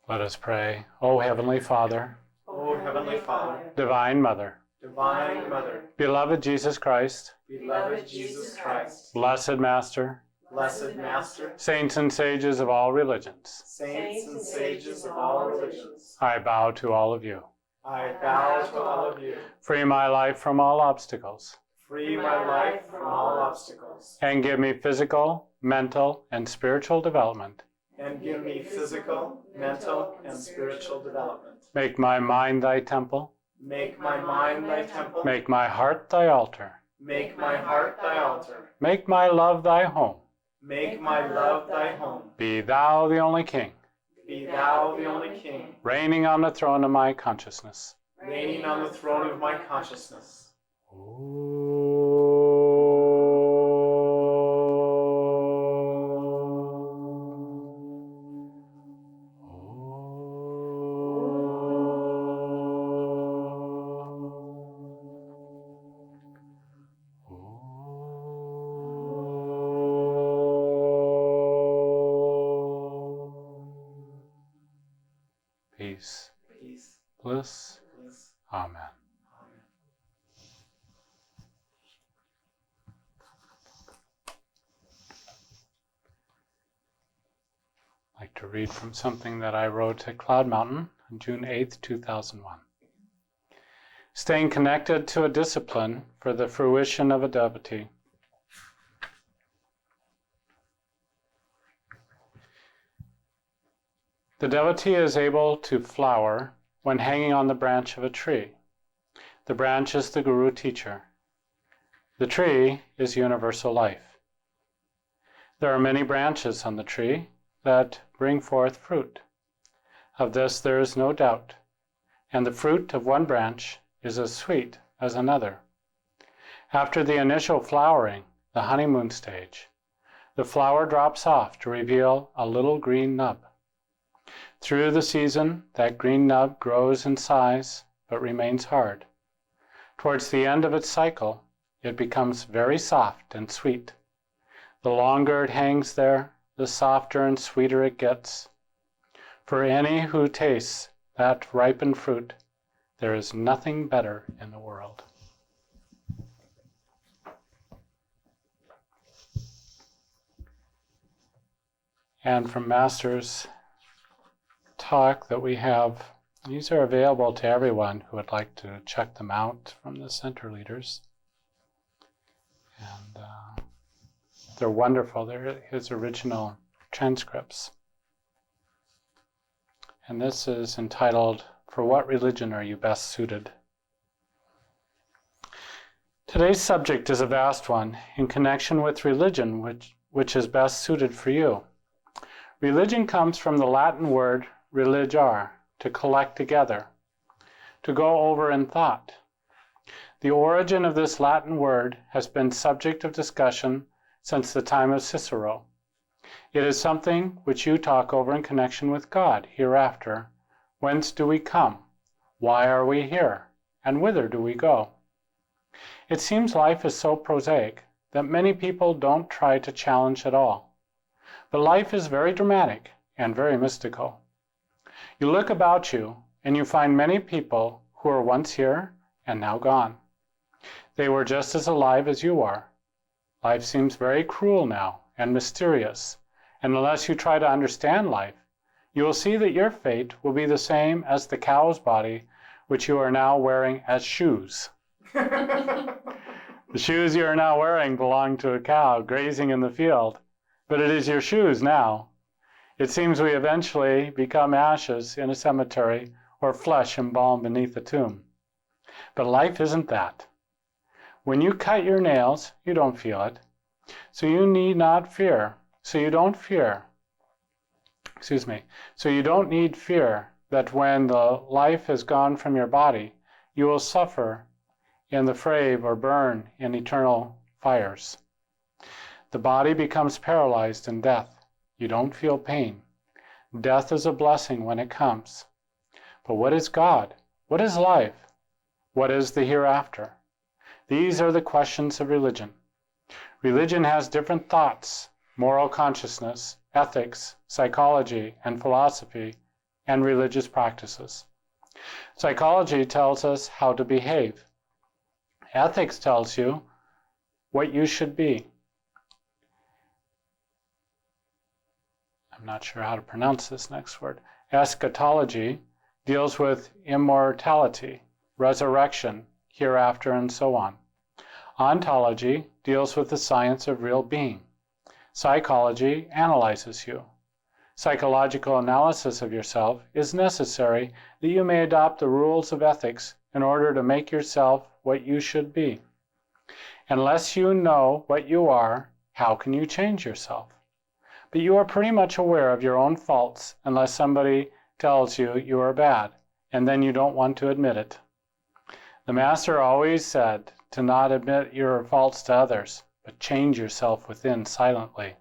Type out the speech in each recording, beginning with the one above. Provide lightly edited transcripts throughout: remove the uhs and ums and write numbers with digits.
Let us pray. O Heavenly Father, O Heavenly Father, Divine Mother, Divine Mother, beloved Jesus Christ, beloved Jesus Christ, blessed Master, blessed Master, saints and sages of all religions, saints and sages of all religions, I bow to all of you. I bow to all of you. Free my life from all obstacles, Free my life from all obstacles, and give me physical, mental, and spiritual development. and give me physical, mental, and spiritual development. Make my mind thy temple, Make my mind thy temple. make my heart thy altar, Make my heart thy altar. make my love thy home. Make my love thy home. Be thou the only King, Be thou the only King, reigning on the throne of my consciousness. reigning on the throne of my consciousness. Peace, Peace, bliss, bliss. Amen. I'd like to read from something that I wrote at Cloud Mountain on June 8th, 2001. Staying connected to a discipline for the fruition of a devotee. The devotee is able to flower when hanging on the branch of a tree. The branch is the guru teacher. The tree is universal life. There are many branches on the tree that bring forth fruit. Of this there is no doubt, and the fruit of one branch is as sweet as another. After the initial flowering, the honeymoon stage, the flower drops off to reveal a little green nub. Through the season, that green nub grows in size but remains hard. Towards the end of its cycle, it becomes very soft and sweet. The longer it hangs there, the softer and sweeter it gets. For any who tastes that ripened fruit, there is nothing better in the world. And from Master's talk that we have, these are available to everyone who would like to check them out from the center leaders. And they're wonderful. They're his original transcripts. And this is entitled, For What Religion Are You Best Suited? Today's subject is a vast one in connection with religion, which is best suited for you. Religion comes from the Latin word religare, to collect together, to go over in thought. The origin of this Latin word has been subject of discussion since the time of Cicero. It is something which you talk over in connection with God hereafter. Whence do we come? Why are we here? And whither do we go? It seems life is so prosaic that many people don't try to challenge at all. But life is very dramatic and very mystical. You look about you and you find many people who were once here and now gone. They were just as alive as you are. Life seems very cruel now and mysterious, and unless you try to understand life, you will see that your fate will be the same as the cow's body, which you are now wearing as shoes. The shoes you are now wearing belong to a cow grazing in the field, but it is your shoes now. It seems we eventually become ashes in a cemetery or flesh embalmed beneath a tomb. But life isn't that. When you cut your nails, you don't feel it. So you need not fear. So you don't need fear that when the life is gone from your body, you will suffer in the fray or burn in eternal fires. The body becomes paralyzed in death. You don't feel pain. Death is a blessing when it comes. But what is God? What is life? What is the hereafter? These are the questions of religion. Religion has different thoughts, moral consciousness, ethics, psychology, and philosophy and religious practices. Psychology tells us how to behave. Ethics tells you what you should be. I'm not sure how to pronounce this next word. Eschatology deals with immortality, resurrection, hereafter, and so on. Ontology deals with the science of real being. Psychology analyzes you. Psychological analysis of yourself is necessary that you may adopt the rules of ethics in order to make yourself what you should be. Unless you know what you are, how can you change yourself? But you are pretty much aware of your own faults unless somebody tells you you are bad, and then you don't want to admit it. The Master always said to not admit your faults to others, but change yourself within silently.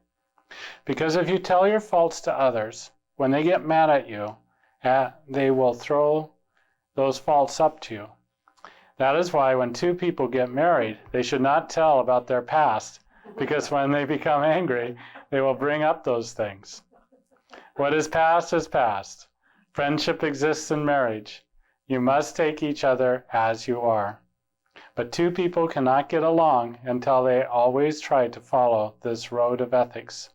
Because if you tell your faults to others, when they get mad at you, they will throw those faults up to you. That is why when two people get married, they should not tell about their past, because when they become angry, they will bring up those things. What is past is past. Friendship exists in marriage. You must take each other as you are. But two people cannot get along until they always try to follow this road of ethics.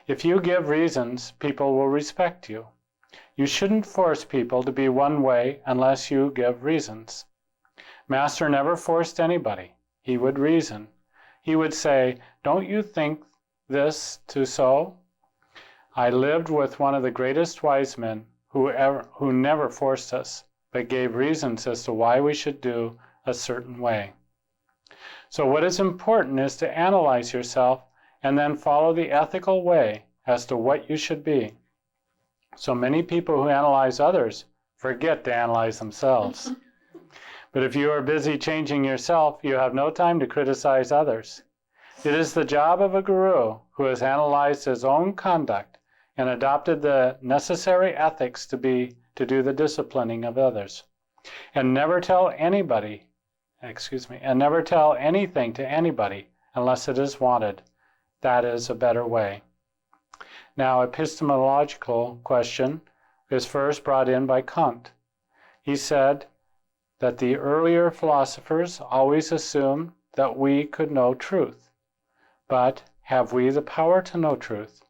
If you give reasons, people will respect you. You shouldn't force people to be one way unless you give reasons. Master never forced anybody. He would reason. He would say, "Don't you think this to so?" I lived with one of the greatest wise men who never forced us, but gave reasons as to why we should do a certain way. So what is important is to analyze yourself and then follow the ethical way as to what you should be. So many people who analyze others forget to analyze themselves. But if you are busy changing yourself, you have no time to criticize others. It is the job of a guru who has analyzed his own conduct and adopted the necessary ethics to do the disciplining of others, and never tell anything to anybody unless it is wanted. That is a better way. Now, epistemological question is first brought in by Kant. He said that the earlier philosophers always assumed that we could know truth. But have we the power to know truth?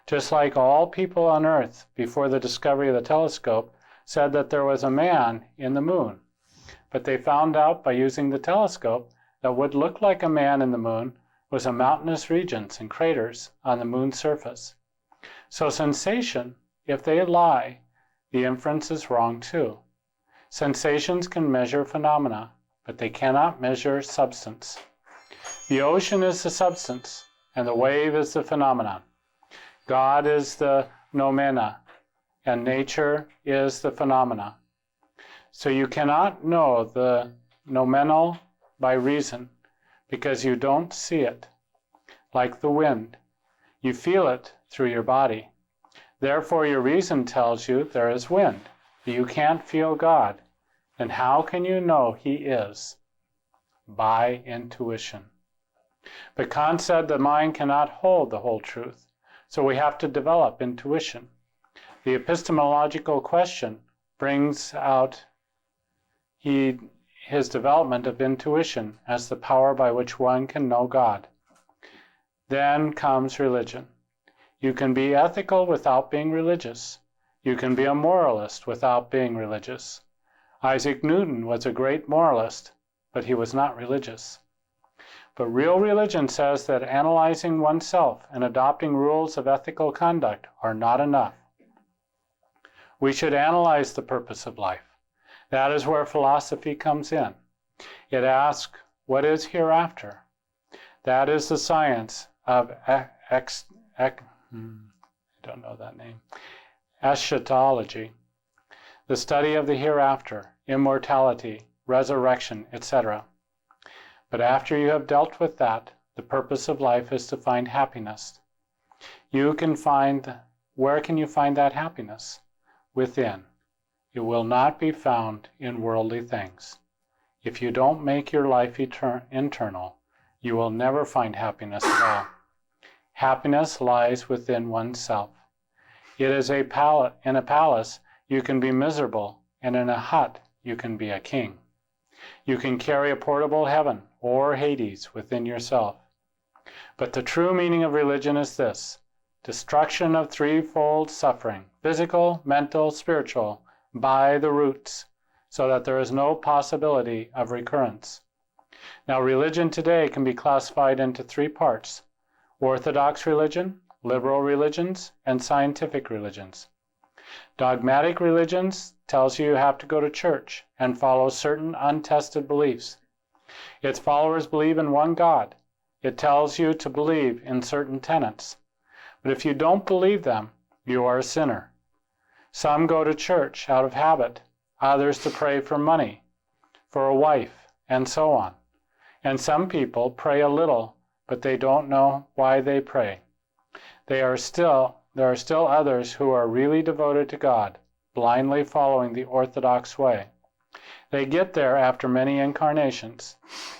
Just like all people on Earth before the discovery of the telescope said that there was a man in the moon. But they found out by using the telescope that what looked like a man in the moon was a mountainous regions and craters on the moon's surface. So sensation, if they lie, the inference is wrong too. Sensations can measure phenomena, but they cannot measure substance. The ocean is the substance, and the wave is the phenomenon. God is the noumena, and nature is the phenomena. So you cannot know the noumenal by reason, because you don't see it. Like the wind, you feel it through your body. Therefore your reason tells you there is wind, but you can't feel God. And how can you know He is? By intuition. But Kant said the mind cannot hold the whole truth, so we have to develop intuition. The epistemological question brings out his development of intuition as the power by which one can know God. Then comes religion. You can be ethical without being religious. You can be a moralist without being religious. Isaac Newton was a great moralist, but he was not religious. But real religion says that analyzing oneself and adopting rules of ethical conduct are not enough. We should analyze the purpose of life. That is where philosophy comes in. It asks, what is hereafter? That is the science of eschatology, the study of the hereafter, immortality, resurrection, etc. But after you have dealt with that, the purpose of life is to find happiness. Where can you find that happiness? Within. It will not be found in worldly things. If you don't make your life internal, you will never find happiness at all. Happiness lies within oneself. It is in a palace you can be miserable, and in a hut you can be a king. You can carry a portable heaven or Hades within yourself. But the true meaning of religion is this: destruction of threefold suffering, physical, mental, spiritual, by the roots, so that there is no possibility of recurrence. Now, religion today can be classified into three parts: Orthodox religion, liberal religions, and scientific religions. Dogmatic religions tells you have to go to church and follow certain untested beliefs. Its followers believe in one God. It tells you to believe in certain tenets. But if you don't believe them, you are a sinner. Some go to church out of habit, others to pray for money, for a wife, and so on. And some people pray a little, but they don't know why they pray. There are still others who are really devoted to God, blindly following the orthodox way. They get there after many incarnations.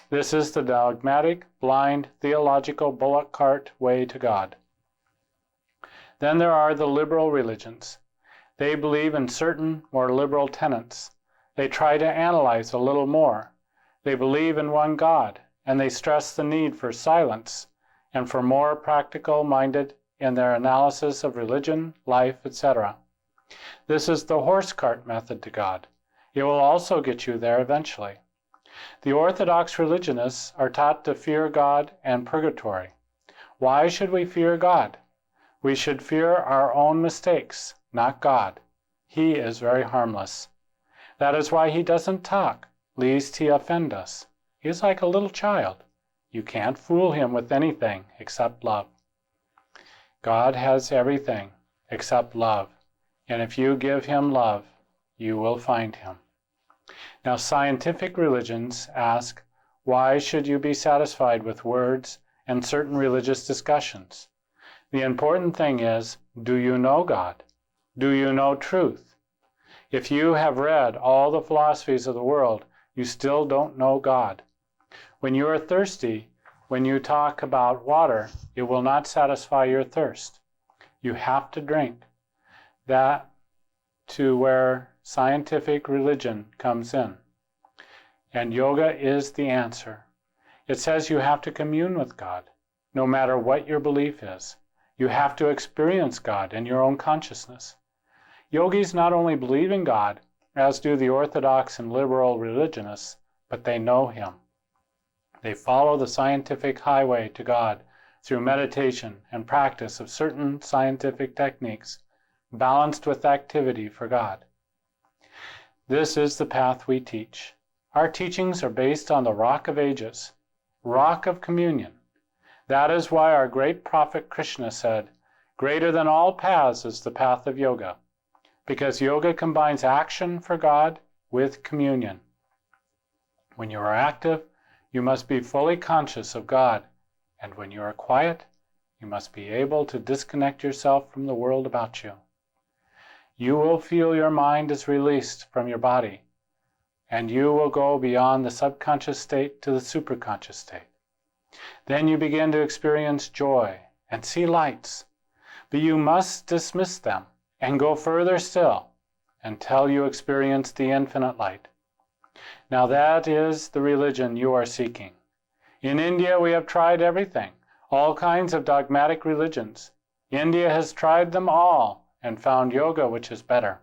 This is the dogmatic, blind, theological bullock cart way to God. Then there are the liberal religions. They believe in certain more liberal tenets. They try to analyze a little more. They believe in one God, and they stress the need for silence and for more practical-minded in their analysis of religion, life, etc. This is the horse cart method to God. It will also get you there eventually. The Orthodox religionists are taught to fear God and purgatory. Why should we fear God? We should fear our own mistakes, not God. He is very harmless. That is why he doesn't talk, lest he offend us. He is like a little child. You can't fool him with anything except love. God has everything except love, and if you give him love, you will find him. Now, scientific religions ask, why should you be satisfied with words and certain religious discussions? The important thing is, do you know God? Do you know truth? If you have read all the philosophies of the world, you still don't know God. When you are thirsty, when you talk about water, it will not satisfy your thirst. You have to drink. That to where scientific religion comes in. And yoga is the answer. It says you have to commune with God, no matter what your belief is. You have to experience God in your own consciousness. Yogis not only believe in God, as do the Orthodox and liberal religionists, but they know him. They follow the scientific highway to God through meditation and practice of certain scientific techniques, balanced with activity for God. This is the path we teach. Our teachings are based on the Rock of Ages, Rock of Communion. That is why our great prophet Krishna said, "Greater than all paths is the path of yoga," because yoga combines action for God with communion. When you are active, you must be fully conscious of God, and when you are quiet, you must be able to disconnect yourself from the world about you. You will feel your mind is released from your body, and you will go beyond the subconscious state to the superconscious state. Then you begin to experience joy and see lights, but you must dismiss them and go further still until you experience the infinite light. Now that is the religion you are seeking. In India we have tried everything, all kinds of dogmatic religions. India has tried them all and found yoga which is better.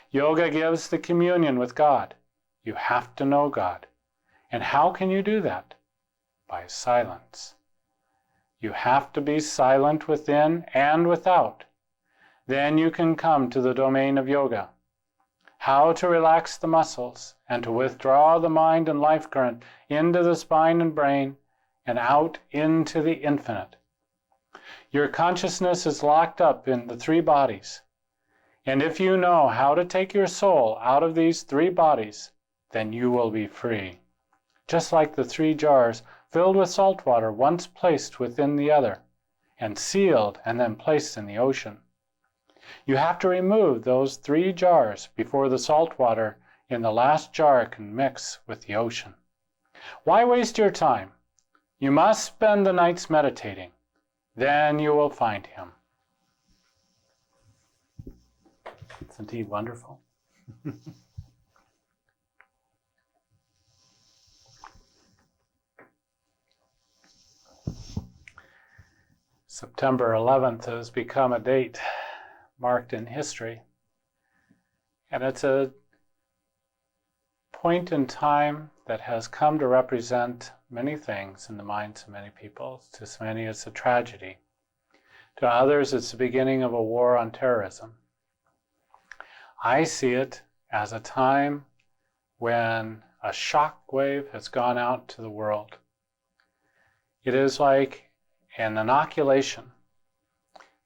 Yoga gives the communion with God. You have to know God. And how can you do that? By silence. You have to be silent within and without. Then you can come to the domain of yoga. How to relax the muscles and to withdraw the mind and life current into the spine and brain and out into the infinite. Your consciousness is locked up in the three bodies. And if you know how to take your soul out of these three bodies, then you will be free. Just like the three jars filled with salt water once placed within the other, and sealed and then placed in the ocean. You have to remove those three jars before the salt water in the last jar can mix with the ocean. Why waste your time? You must spend the nights meditating. Then you will find him. Isn't he wonderful? September 11th has become a date marked in history. And it's a point in time that has come to represent many things in the minds of many people. To many, it's a tragedy. To others, it's the beginning of a war on terrorism. I see it as a time when a shock wave has gone out to the world. It is like an inoculation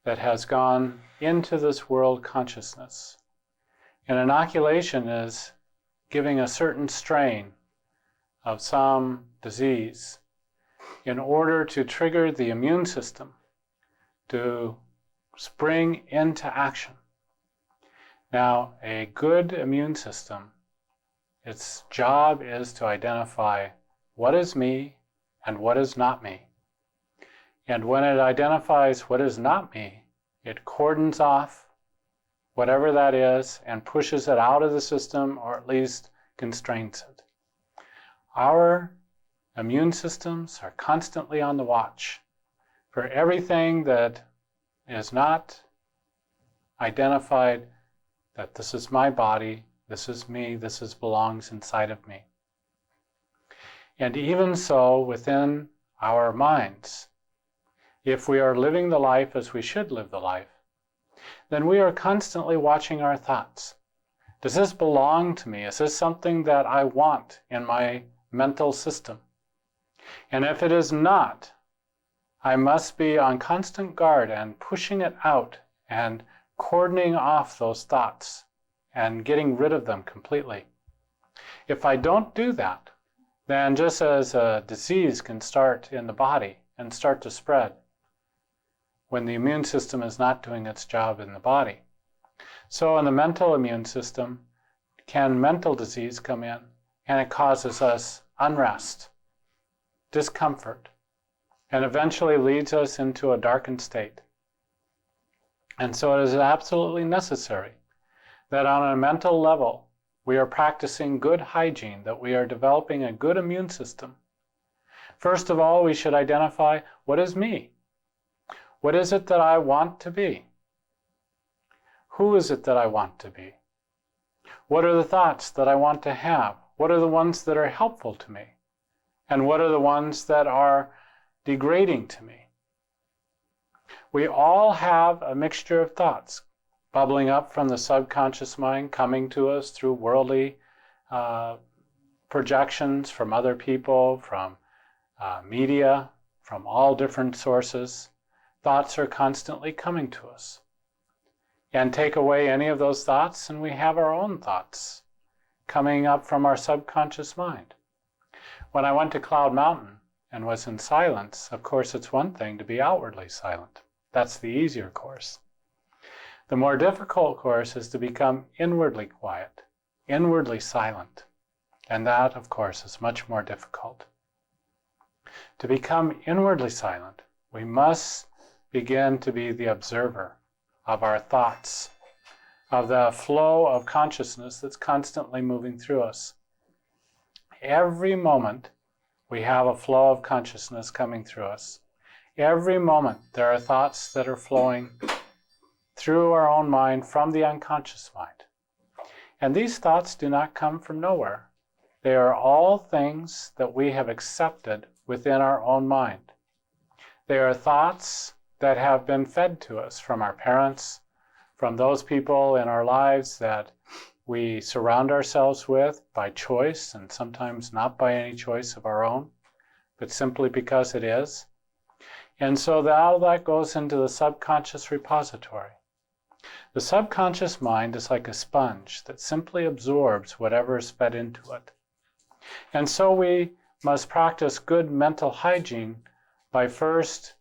that has gone into this world consciousness. An inoculation is giving a certain strain of some disease in order to trigger the immune system to spring into action. Now, a good immune system, its job is to identify what is me and what is not me. And when it identifies what is not me, it cordons off whatever that is and pushes it out of the system, or at least constrains it. Our immune systems are constantly on the watch for everything that is not identified that this is my body, this is me, belongs inside of me. And even so, within our minds, if we are living the life as we should live the life, then we are constantly watching our thoughts. Does this belong to me? Is this something that I want in my mental system? And if it is not, I must be on constant guard and pushing it out and cordoning off those thoughts and getting rid of them completely. If I don't do that, then just as a disease can start in the body and start to spread when the immune system is not doing its job in the body, so in the mental immune system, can mental disease come in, and it causes us unrest, discomfort, and eventually leads us into a darkened state. And so it is absolutely necessary that on a mental level, we are practicing good hygiene, that we are developing a good immune system. First of all, we should identify what is me. What is it that I want to be? Who is it that I want to be? What are the thoughts that I want to have? What are the ones that are helpful to me? And what are the ones that are degrading to me? We all have a mixture of thoughts bubbling up from the subconscious mind, coming to us through worldly projections from other people, from media, from all different sources. Thoughts are constantly coming to us. And take away any of those thoughts, and we have our own thoughts coming up from our subconscious mind. When I went to Cloud Mountain and was in silence, of course it's one thing to be outwardly silent. That's the easier course. The more difficult course is to become inwardly quiet, inwardly silent. And that, of course, is much more difficult. To become inwardly silent, we must begin to be the observer of our thoughts, of the flow of consciousness that's constantly moving through us. Every moment we have a flow of consciousness coming through us. Every moment there are thoughts that are flowing through our own mind from the unconscious mind. And these thoughts do not come from nowhere. They are all things that we have accepted within our own mind. They are thoughts that have been fed to us from our parents, from those people in our lives that we surround ourselves with by choice, and sometimes not by any choice of our own, but simply because it is. And so all that goes into the subconscious repository. The subconscious mind is like a sponge that simply absorbs whatever is fed into it. And so we must practice good mental hygiene by first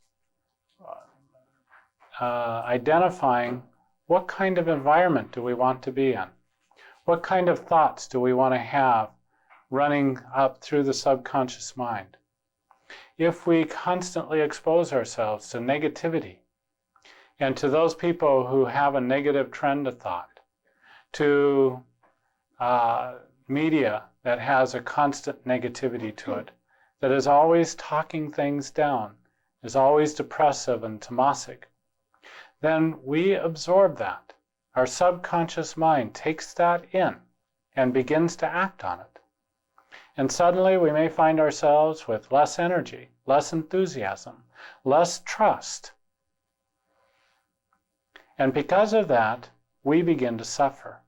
identifying what kind of environment do we want to be in? What kind of thoughts do we want to have running up through the subconscious mind? If we constantly expose ourselves to negativity and to those people who have a negative trend of thought, to media that has a constant negativity to it, that is always talking things down, is always depressive and tamasic, then we absorb that. Our subconscious mind takes that in and begins to act on it. And suddenly we may find ourselves with less energy, less enthusiasm, less trust. And because of that, we begin to suffer.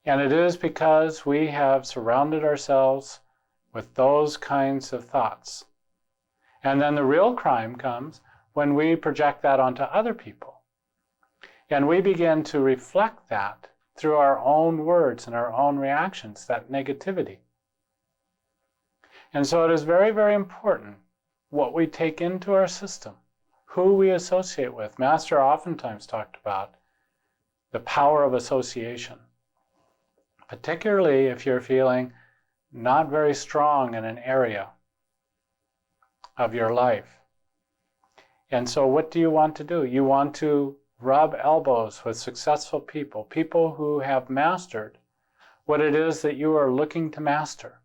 And it is because we have surrounded ourselves with those kinds of thoughts. And then the real crime comes when we project that onto other people. And we begin to reflect that through our own words and our own reactions, that negativity. And so it is very, very important what we take into our system, who we associate with. Master oftentimes talked about the power of association, particularly if you're feeling not very strong in an area of your life. And so what do you want to do? You want to rub elbows with successful people, people who have mastered what it is that you are looking to master,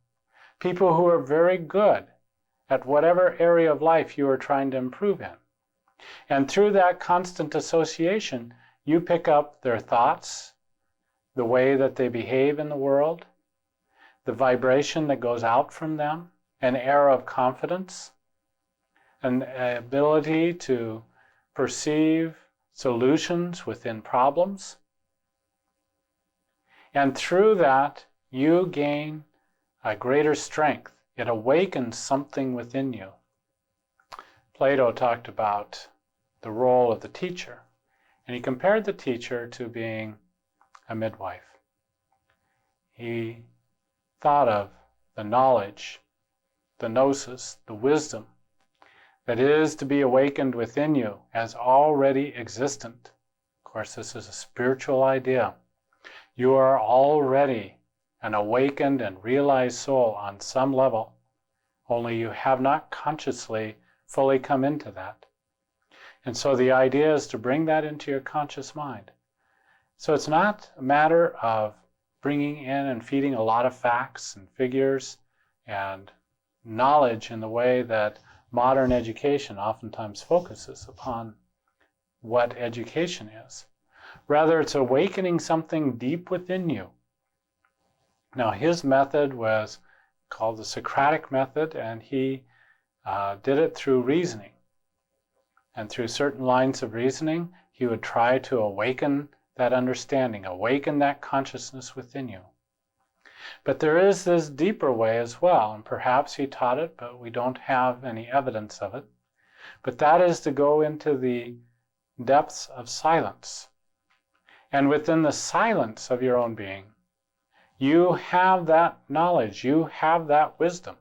people who are very good at whatever area of life you are trying to improve in. And through that constant association, you pick up their thoughts, the way that they behave in the world, the vibration that goes out from them, an air of confidence, an ability to perceive solutions within problems. And through that, you gain a greater strength. It awakens something within you. Plato talked about the role of the teacher, and he compared the teacher to being a midwife. He thought of the knowledge, the gnosis, the wisdom that is to be awakened within you as already existent. Of course, this is a spiritual idea. You are already an awakened and realized soul on some level, only you have not consciously fully come into that. And so the idea is to bring that into your conscious mind. So it's not a matter of bringing in and feeding a lot of facts and figures and knowledge in the way that modern education oftentimes focuses upon what education is. Rather, it's awakening something deep within you. Now, his method was called the Socratic method, and he did it through reasoning. And through certain lines of reasoning, he would try to awaken that understanding, awaken that consciousness within you. But there is this deeper way as well, and perhaps he taught it, but we don't have any evidence of it. But that is to go into the depths of silence. And within the silence of your own being, you have that knowledge, you have that wisdom.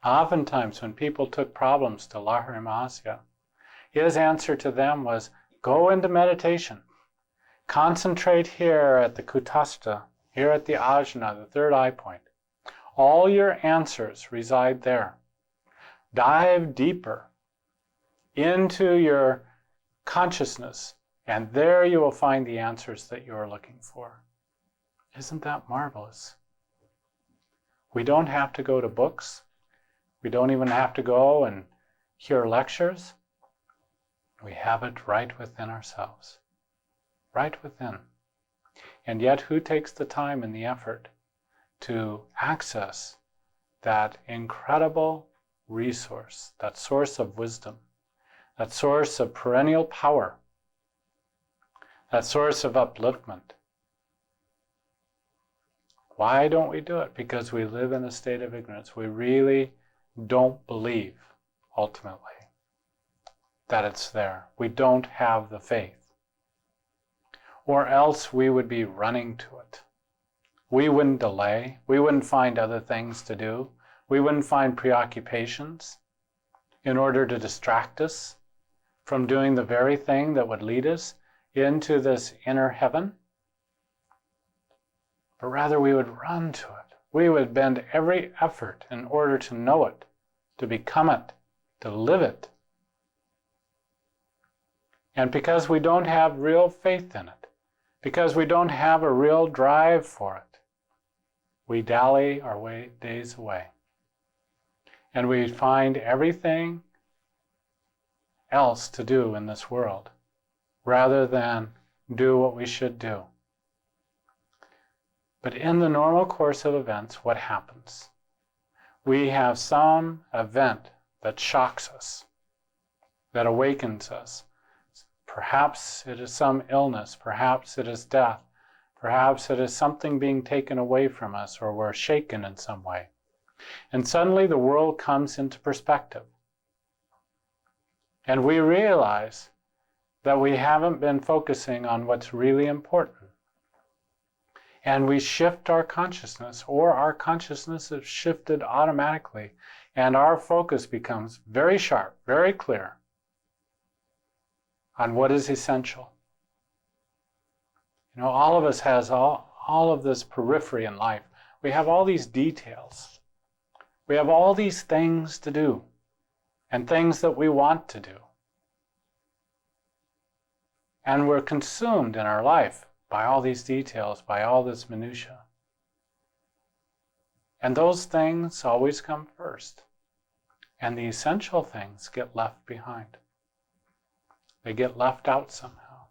Oftentimes when people took problems to Lahiri Mahasya, his answer to them was, go into meditation. Concentrate here at the Kutastha, here at the Ajna, the third eye point. All your answers reside there. Dive deeper into your consciousness, and there you will find the answers that you are looking for. Isn't that marvelous? We don't have to go to books. We don't even have to go and hear lectures. We have it right within ourselves. Right within. And yet, who takes the time and the effort to access that incredible resource, that source of wisdom, that source of perennial power, that source of upliftment? Why don't we do it? Because we live in a state of ignorance. We really don't believe, ultimately, that it's there. We don't have the faith. Or else we would be running to it. We wouldn't delay. We wouldn't find other things to do. We wouldn't find preoccupations in order to distract us from doing the very thing that would lead us into this inner heaven. But rather we would run to it. We would bend every effort in order to know it, to become it, to live it. And because we don't have real faith in it, because we don't have a real drive for it. We dally our days away. And we find everything else to do in this world, rather than do what we should do. But in the normal course of events, what happens? We have some event that shocks us, that awakens us. Perhaps it is some illness, perhaps it is death, perhaps it is something being taken away from us, or we're shaken in some way. And suddenly the world comes into perspective. And we realize that we haven't been focusing on what's really important. And we shift our consciousness, or our consciousness is shifted automatically, and our focus becomes very sharp, very clear on what is essential. You know, all of us has all of this periphery in life. We have all these details. We have all these things to do, and things that we want to do. And we're consumed in our life by all these details, by all this minutia. And those things always come first. And the essential things get left behind. They get left out somehow.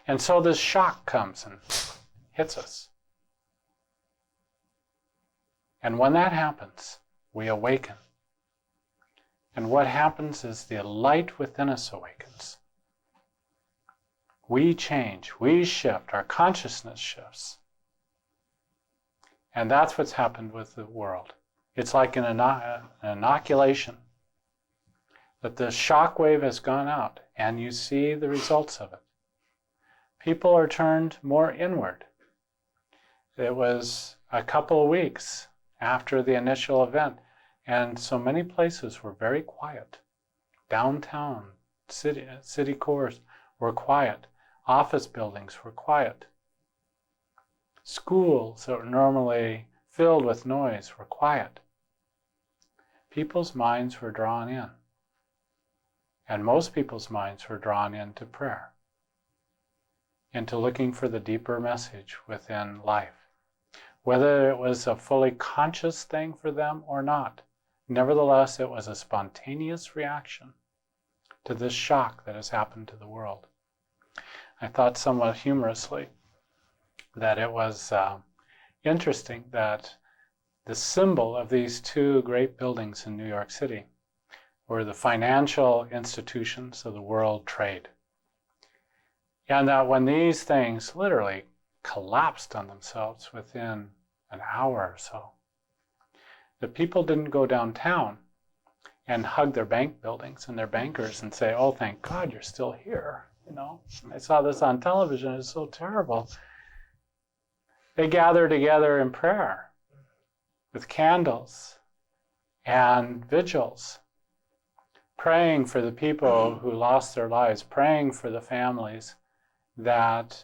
And so this shock comes and hits us. And when that happens, we awaken. And what happens is the light within us awakens. We change, we shift, our consciousness shifts. And that's what's happened with the world. It's like an inoculation. That the shock wave has gone out, and you see the results of it. People are turned more inward. It was a couple of weeks after the initial event, and so many places were very quiet. Downtown, city cores were quiet. Office buildings were quiet. Schools that were normally filled with noise were quiet. People's minds were drawn in. And most people's minds were drawn into prayer, into looking for the deeper message within life. Whether it was a fully conscious thing for them or not, nevertheless, it was a spontaneous reaction to this shock that has happened to the world. I thought somewhat humorously that it was interesting that the symbol of these two great buildings in New York City were the financial institutions of the world trade. And that when these things literally collapsed on themselves within an hour or so, the people didn't go downtown and hug their bank buildings and their bankers and say, "Oh, thank God you're still here. You know, I saw this on television, it's so terrible." They gathered together in prayer with candles and vigils, praying for the people who lost their lives, praying for the families that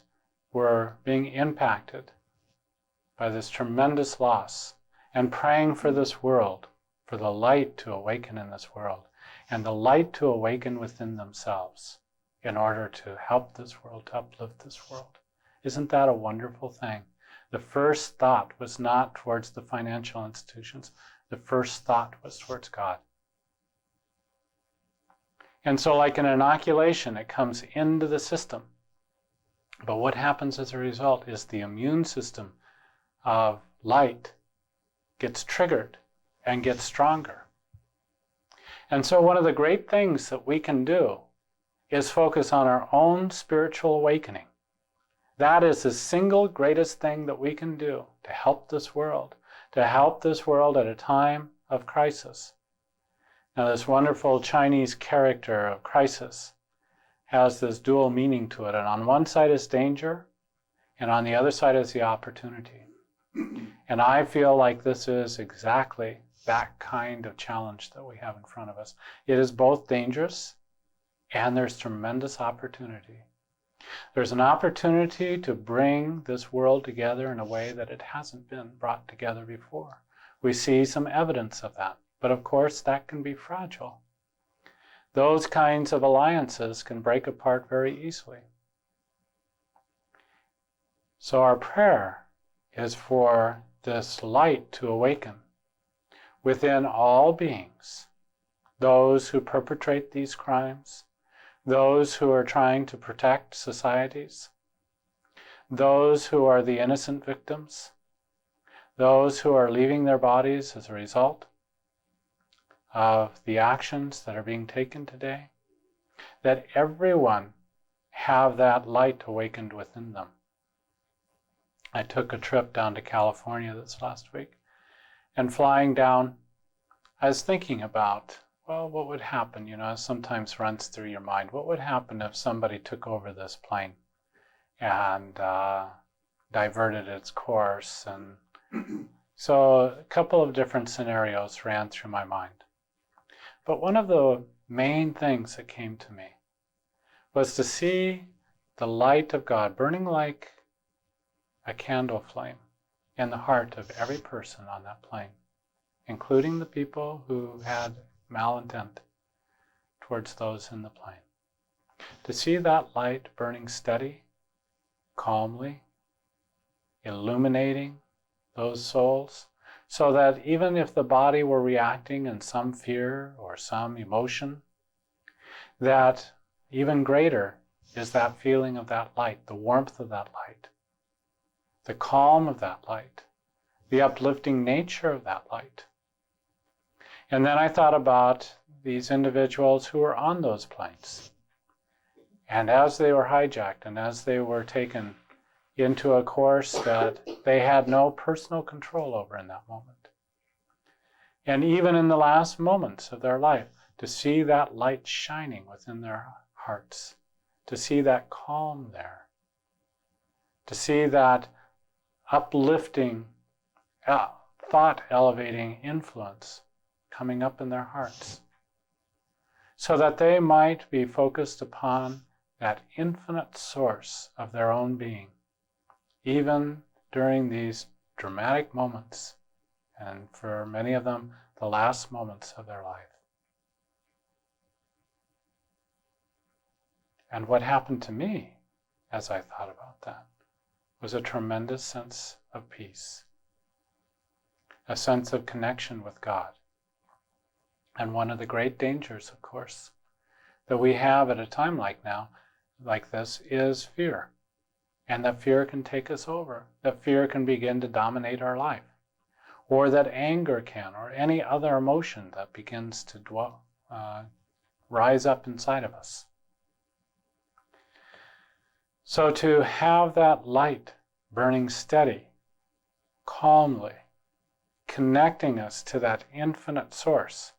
were being impacted by this tremendous loss, and praying for this world, for the light to awaken in this world, and the light to awaken within themselves in order to help this world, to uplift this world. Isn't that a wonderful thing? The first thought was not towards the financial institutions. The first thought was towards God. And so like an inoculation, it comes into the system. But what happens as a result is the immune system of light gets triggered and gets stronger. And so one of the great things that we can do is focus on our own spiritual awakening. That is the single greatest thing that we can do to help this world at a time of crisis. Now, this wonderful Chinese character of crisis has this dual meaning to it. And on one side is danger, and on the other side is the opportunity. And I feel like this is exactly that kind of challenge that we have in front of us. It is both dangerous, and there's tremendous opportunity. There's an opportunity to bring this world together in a way that it hasn't been brought together before. We see some evidence of that. But of course, that can be fragile. Those kinds of alliances can break apart very easily. So our prayer is for this light to awaken within all beings, those who perpetrate these crimes, those who are trying to protect societies, those who are the innocent victims, those who are leaving their bodies as a result of the actions that are being taken today, that everyone have that light awakened within them. I took a trip down to California this last week, and flying down, I was thinking about, well, what would happen? You know, it sometimes runs through your mind. What would happen if somebody took over this plane and diverted its course? And so a couple of different scenarios ran through my mind. But one of the main things that came to me was to see the light of God burning like a candle flame in the heart of every person on that plane, including the people who had malintent towards those in the plane. To see that light burning steady, calmly, illuminating those souls, so that even if the body were reacting in some fear or some emotion, that even greater is that feeling of that light, the warmth of that light, the calm of that light, the uplifting nature of that light. And then I thought about these individuals who were on those planes. And as they were hijacked and as they were taken into a course that they had no personal control over in that moment. And even in the last moments of their life, to see that light shining within their hearts, to see that calm there, to see that uplifting, thought-elevating influence coming up in their hearts, so that they might be focused upon that infinite source of their own being, even during these dramatic moments, and for many of them, the last moments of their life. And what happened to me as I thought about that was a tremendous sense of peace, a sense of connection with God. And one of the great dangers, of course, that we have at a time like this, is fear. And that fear can take us over, that fear can begin to dominate our life, or that anger can, or any other emotion that begins to rise up inside of us. So to have that light burning steady, calmly, connecting us to that infinite source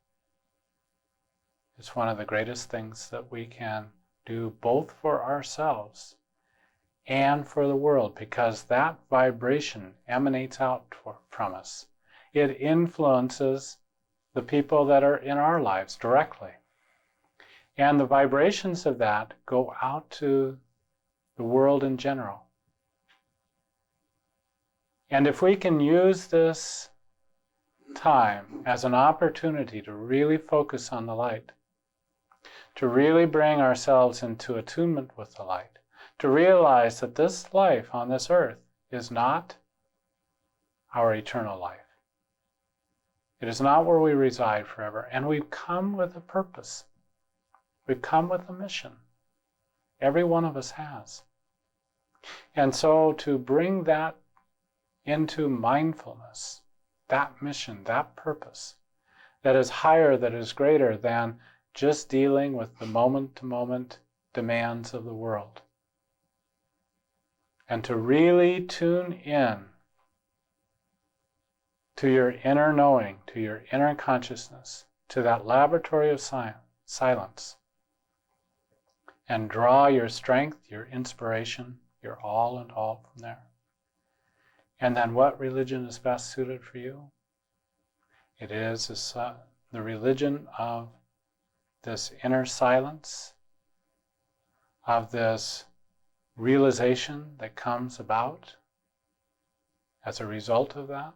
is one of the greatest things that we can do, both for ourselves and for the world, because that vibration emanates out from us. It influences the people that are in our lives directly. And the vibrations of that go out to the world in general. And if we can use this time as an opportunity to really focus on the light, to really bring ourselves into attunement with the light, to realize that this life on this earth is not our eternal life. It is not where we reside forever. And we've come with a purpose. We've come with a mission. Every one of us has. And so to bring that into mindfulness, that mission, that purpose, that is higher, that is greater than just dealing with the moment-to-moment demands of the world. And to really tune in to your inner knowing, to your inner consciousness, to that laboratory of silence, and draw your strength, your inspiration, your all and all from there. And then what religion is best suited for you? It is the religion of this inner silence, of this realization that comes about as a result of that,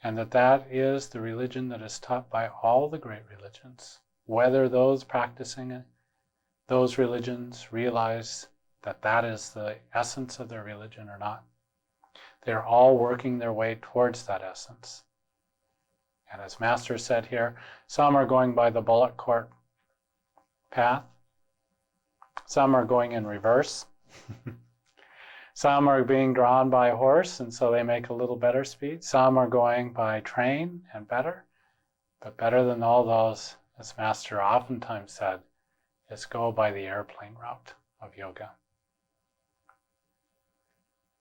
and that is the religion that is taught by all the great religions, whether those practicing those religions realize that that is the essence of their religion or not. They're all working their way towards that essence. And as Master said here, some are going by the bullet court path. Some are going in reverse. Some are being drawn by a horse, and so they make a little better speed. Some are going by train and better. But better than all those, as Master oftentimes said, is go by the airplane route of yoga.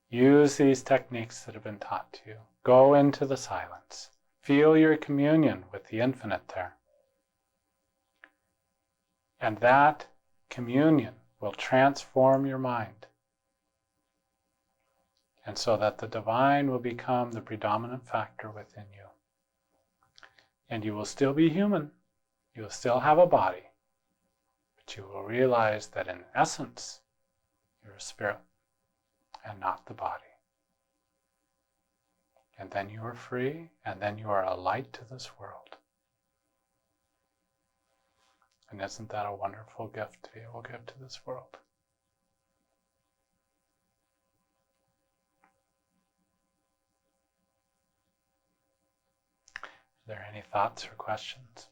Use these techniques that have been taught to you. Go into the silence. Feel your communion with the infinite there. And that communion will transform your mind. And so that the divine will become the predominant factor within you. And you will still be human. You will still have a body. But you will realize that in essence, you're a spirit and not the body. And then you are free, and then you are a light to this world. And isn't that a wonderful gift to be able to give to this world? Are there any thoughts or questions?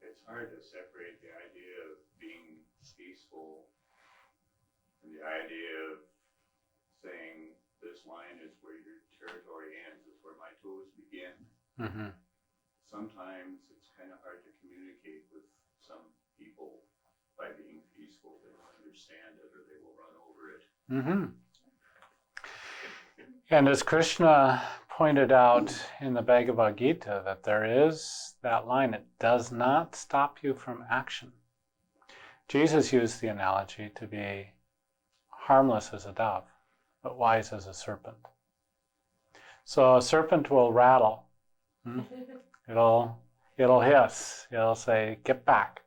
It's hard to separate the idea of being peaceful and the idea of saying this line is where your territory ends, is where my toes begin. Mm-hmm. Sometimes it's kind of hard to communicate with some people by being peaceful. They don't understand it or they will run over it. Mm-hmm. And as Krishna pointed out in the Bhagavad Gita, that there is that line, it does not stop you from action. Jesus used the analogy to be harmless as a dove, but wise as a serpent. So a serpent will rattle. It'll hiss. It'll say, "Get back.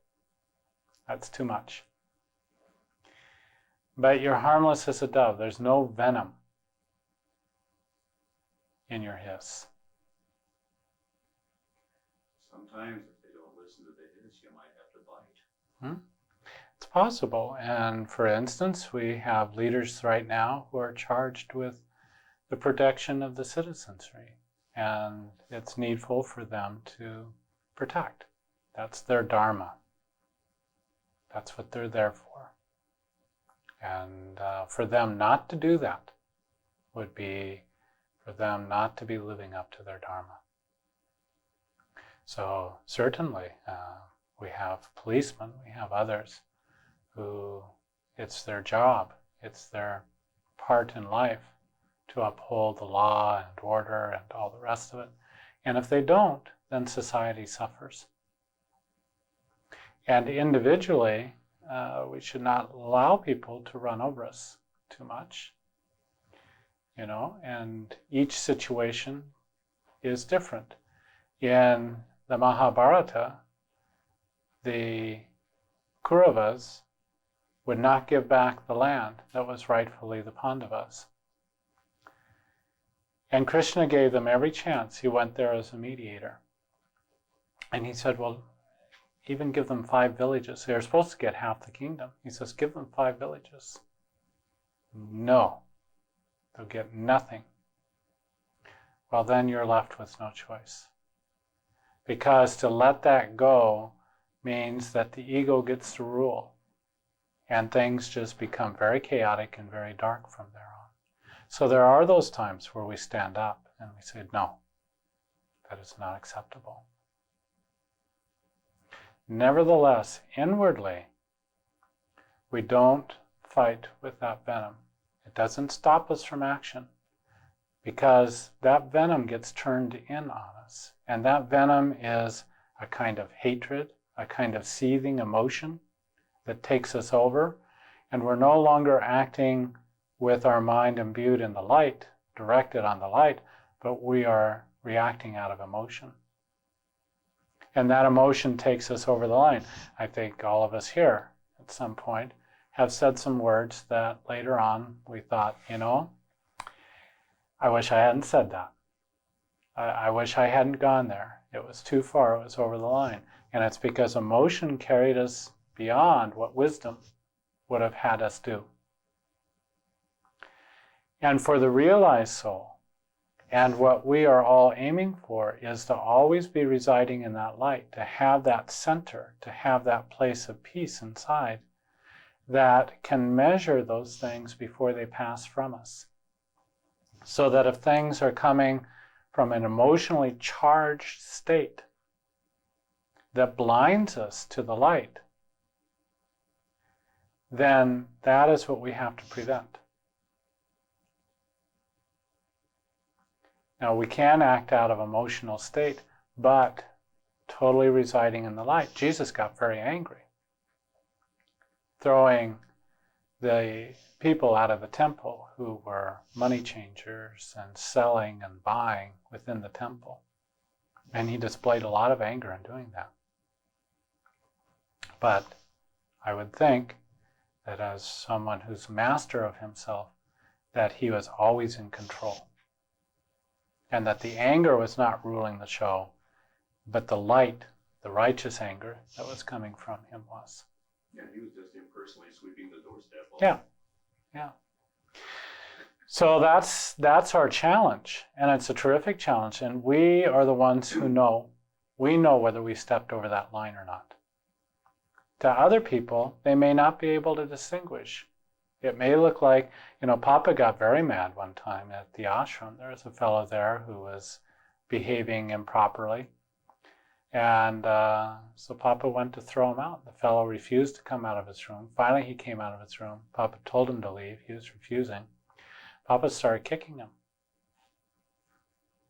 That's too much." But you're harmless as a dove. There's no venom in your hiss. Sometimes if they don't listen to the hiss, you might have to bite. It's possible. And for instance, we have leaders right now who are charged with the protection of the citizenry. And it's needful for them to protect. That's their dharma. That's what they're there for. And for them not to do that would be for them not to be living up to their dharma. So certainly we have policemen, we have others who it's their job, it's their part in life to uphold the law and order and all the rest of it. And if they don't, then society suffers. And individually, we should not allow people to run over us too much. And each situation is different. In the Mahabharata, the Kauravas would not give back the land that was rightfully the Pandavas. And Krishna gave them every chance. He went there as a mediator. And he said, well, even give them 5 villages. They're supposed to get half the kingdom. He says, give them 5 villages. No, they'll get nothing. Well, then you're left with no choice. Because to let that go means that the ego gets to rule. And things just become very chaotic and very dark from there on. So there are those times where we stand up and we say, no, that is not acceptable. Nevertheless, inwardly, we don't fight with that venom. It doesn't stop us from action because that venom gets turned in on us. And that venom is a kind of hatred, a kind of seething emotion that takes us over. And we're no longer acting with our mind imbued in the light, directed on the light, but we are reacting out of emotion. And that emotion takes us over the line. I think all of us here at some point have said some words that later on we thought, I wish I hadn't said that. I wish I hadn't gone there. It was too far, it was over the line. And it's because emotion carried us beyond what wisdom would have had us do. And for the realized soul, and what we are all aiming for is to always be residing in that light, to have that center, to have that place of peace inside that can measure those things before they pass from us. So that if things are coming from an emotionally charged state that blinds us to the light, then that is what we have to prevent. Now, we can act out of emotional state, but totally residing in the light. Jesus got very angry, throwing the people out of the temple who were money changers and selling and buying within the temple. And he displayed a lot of anger in doing that. But I would think that as someone who's master of himself, that he was always in control. And that the anger was not ruling the show, but the light, the righteous anger that was coming from him was. Yeah, he was just impersonally sweeping the doorstep. Yeah. So that's our challenge, and it's a terrific challenge, and we are the ones who know. We know whether we stepped over that line or not. To other people, they may not be able to distinguish. It may look like, Papa got very mad one time at the ashram. There was a fellow there who was behaving improperly. And so Papa went to throw him out. The fellow refused to come out of his room. Finally, he came out of his room. Papa told him to leave. He was refusing. Papa started kicking him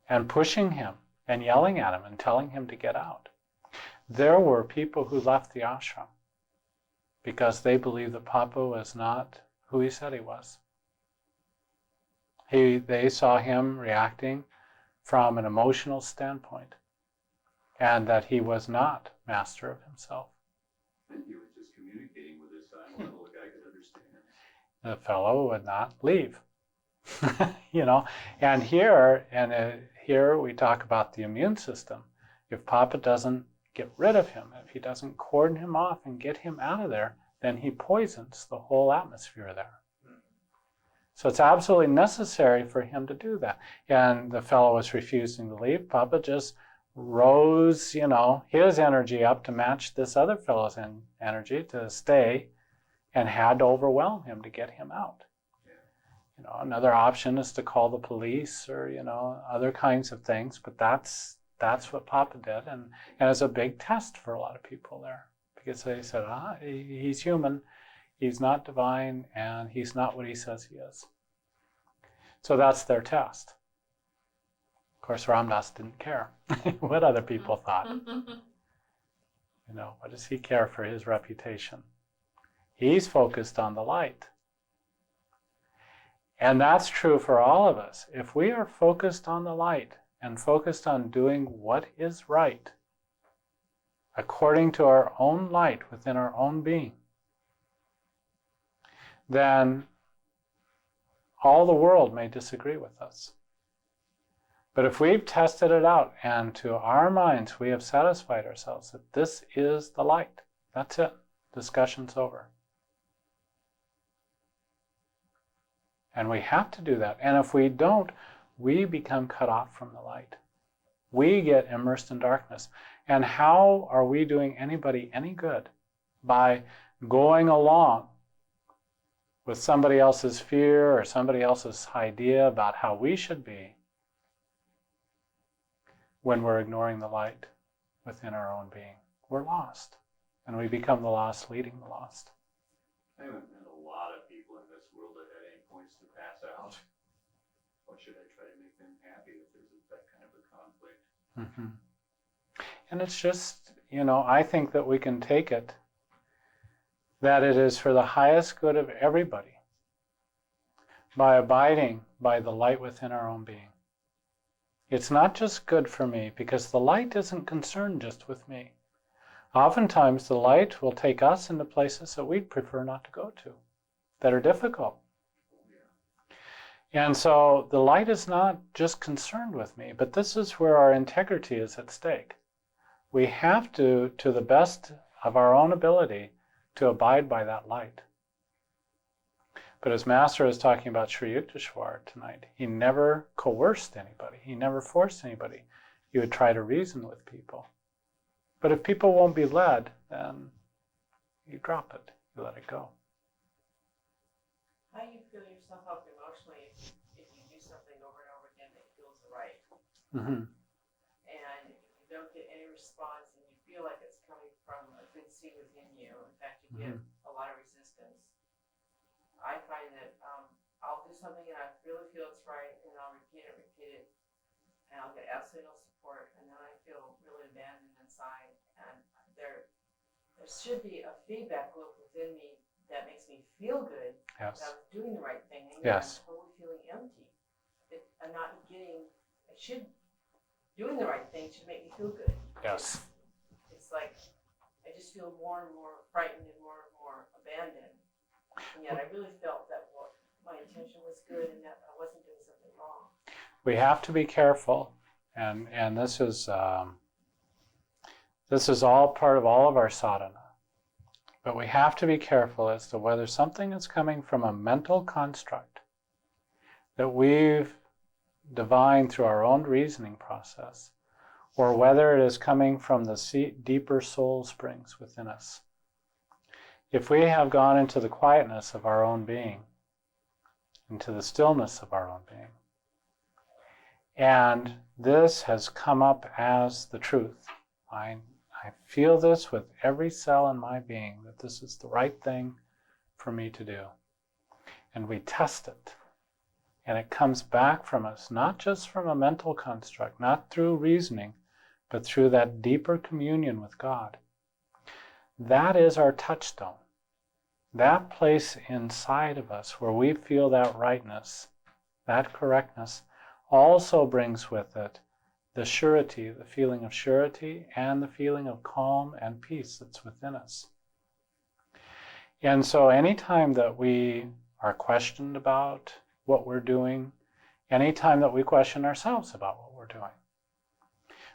and pushing him and yelling at him and telling him to get out. There were people who left the ashram because they believed that Papa was not who he said he was. They saw him reacting from an emotional standpoint, and that he was not master of himself. And he was just communicating with his son level the guy could understand. The fellow would not leave. And here we talk about the immune system. If Papa doesn't get rid of him, if he doesn't cordon him off and get him out of there, then he poisons the whole atmosphere there. So it's absolutely necessary for him to do that. And the fellow was refusing to leave. Papa just rose, his energy up to match this other fellow's energy to stay, and had to overwhelm him to get him out. Another option is to call the police or, other kinds of things, but that's what Papa did. And it's a big test for a lot of people there, because they said, he's human, he's not divine, and he's not what he says he is. So that's their test. Of course, Ramdas didn't care what other people thought. What does he care for his reputation? He's focused on the light. And that's true for all of us. If we are focused on the light and focused on doing what is right, according to our own light within our own being, then all the world may disagree with us. But if we've tested it out and to our minds we have satisfied ourselves that this is the light, that's it. Discussion's over. And we have to do that. And if we don't, we become cut off from the light. We get immersed in darkness. And how are we doing anybody any good? By going along with somebody else's fear or somebody else's idea about how we should be, when we're ignoring the light within our own being. We're lost. And we become the lost leading the lost. I haven't met a lot of people in this world that had any points to pass out. Why should I try to make them happy if there's that kind of a conflict? Mm-hmm. And it's just, I think that we can take it that it is for the highest good of everybody by abiding by the light within our own being. It's not just good for me, because the light isn't concerned just with me. Oftentimes the light will take us into places that we'd prefer not to go to, that are difficult. And so the light is not just concerned with me, but this is where our integrity is at stake. We have to the best of our own ability, to abide by that light. But as Master is talking about Sri Yukteswar tonight, he never coerced anybody. He never forced anybody. He would try to reason with people. But if people won't be led, then you drop it. You let it go. How do you feel yourself up emotionally if you do something over and over again that feels right? Mm-hmm. And you don't get any response and you feel like it's coming from a good seed within you. In fact, you get a lot of resistance. I find that I'll do something and I really feel it's right, and I'll repeat it, and I'll get absolutely no support, and then I feel really abandoned inside. And there should be a feedback loop within me that makes me feel good. Yes. That I was doing the right thing, and Yes. I'm totally feeling empty. I'm not getting. Doing the right thing should make me feel good. Yes. It's like I just feel more and more frightened and more abandoned. And yet I really felt that my intention was good and that I wasn't doing something wrong. We have to be careful, and this is all part of all of our sadhana. But we have to be careful as to whether something is coming from a mental construct that we've divined through our own reasoning process, or whether it is coming from the deeper soul springs within us. If we have gone into the quietness of our own being, into the stillness of our own being, and this has come up as the truth, I feel this with every cell in my being, that this is the right thing for me to do. And we test it. And it comes back from us, not just from a mental construct, not through reasoning, but through that deeper communion with God. That is our touchstone. That place inside of us where we feel that rightness, that correctness, also brings with it the surety, the feeling of surety, and the feeling of calm and peace that's within us. And so anytime that we are questioned about what we're doing, anytime that we question ourselves about what we're doing,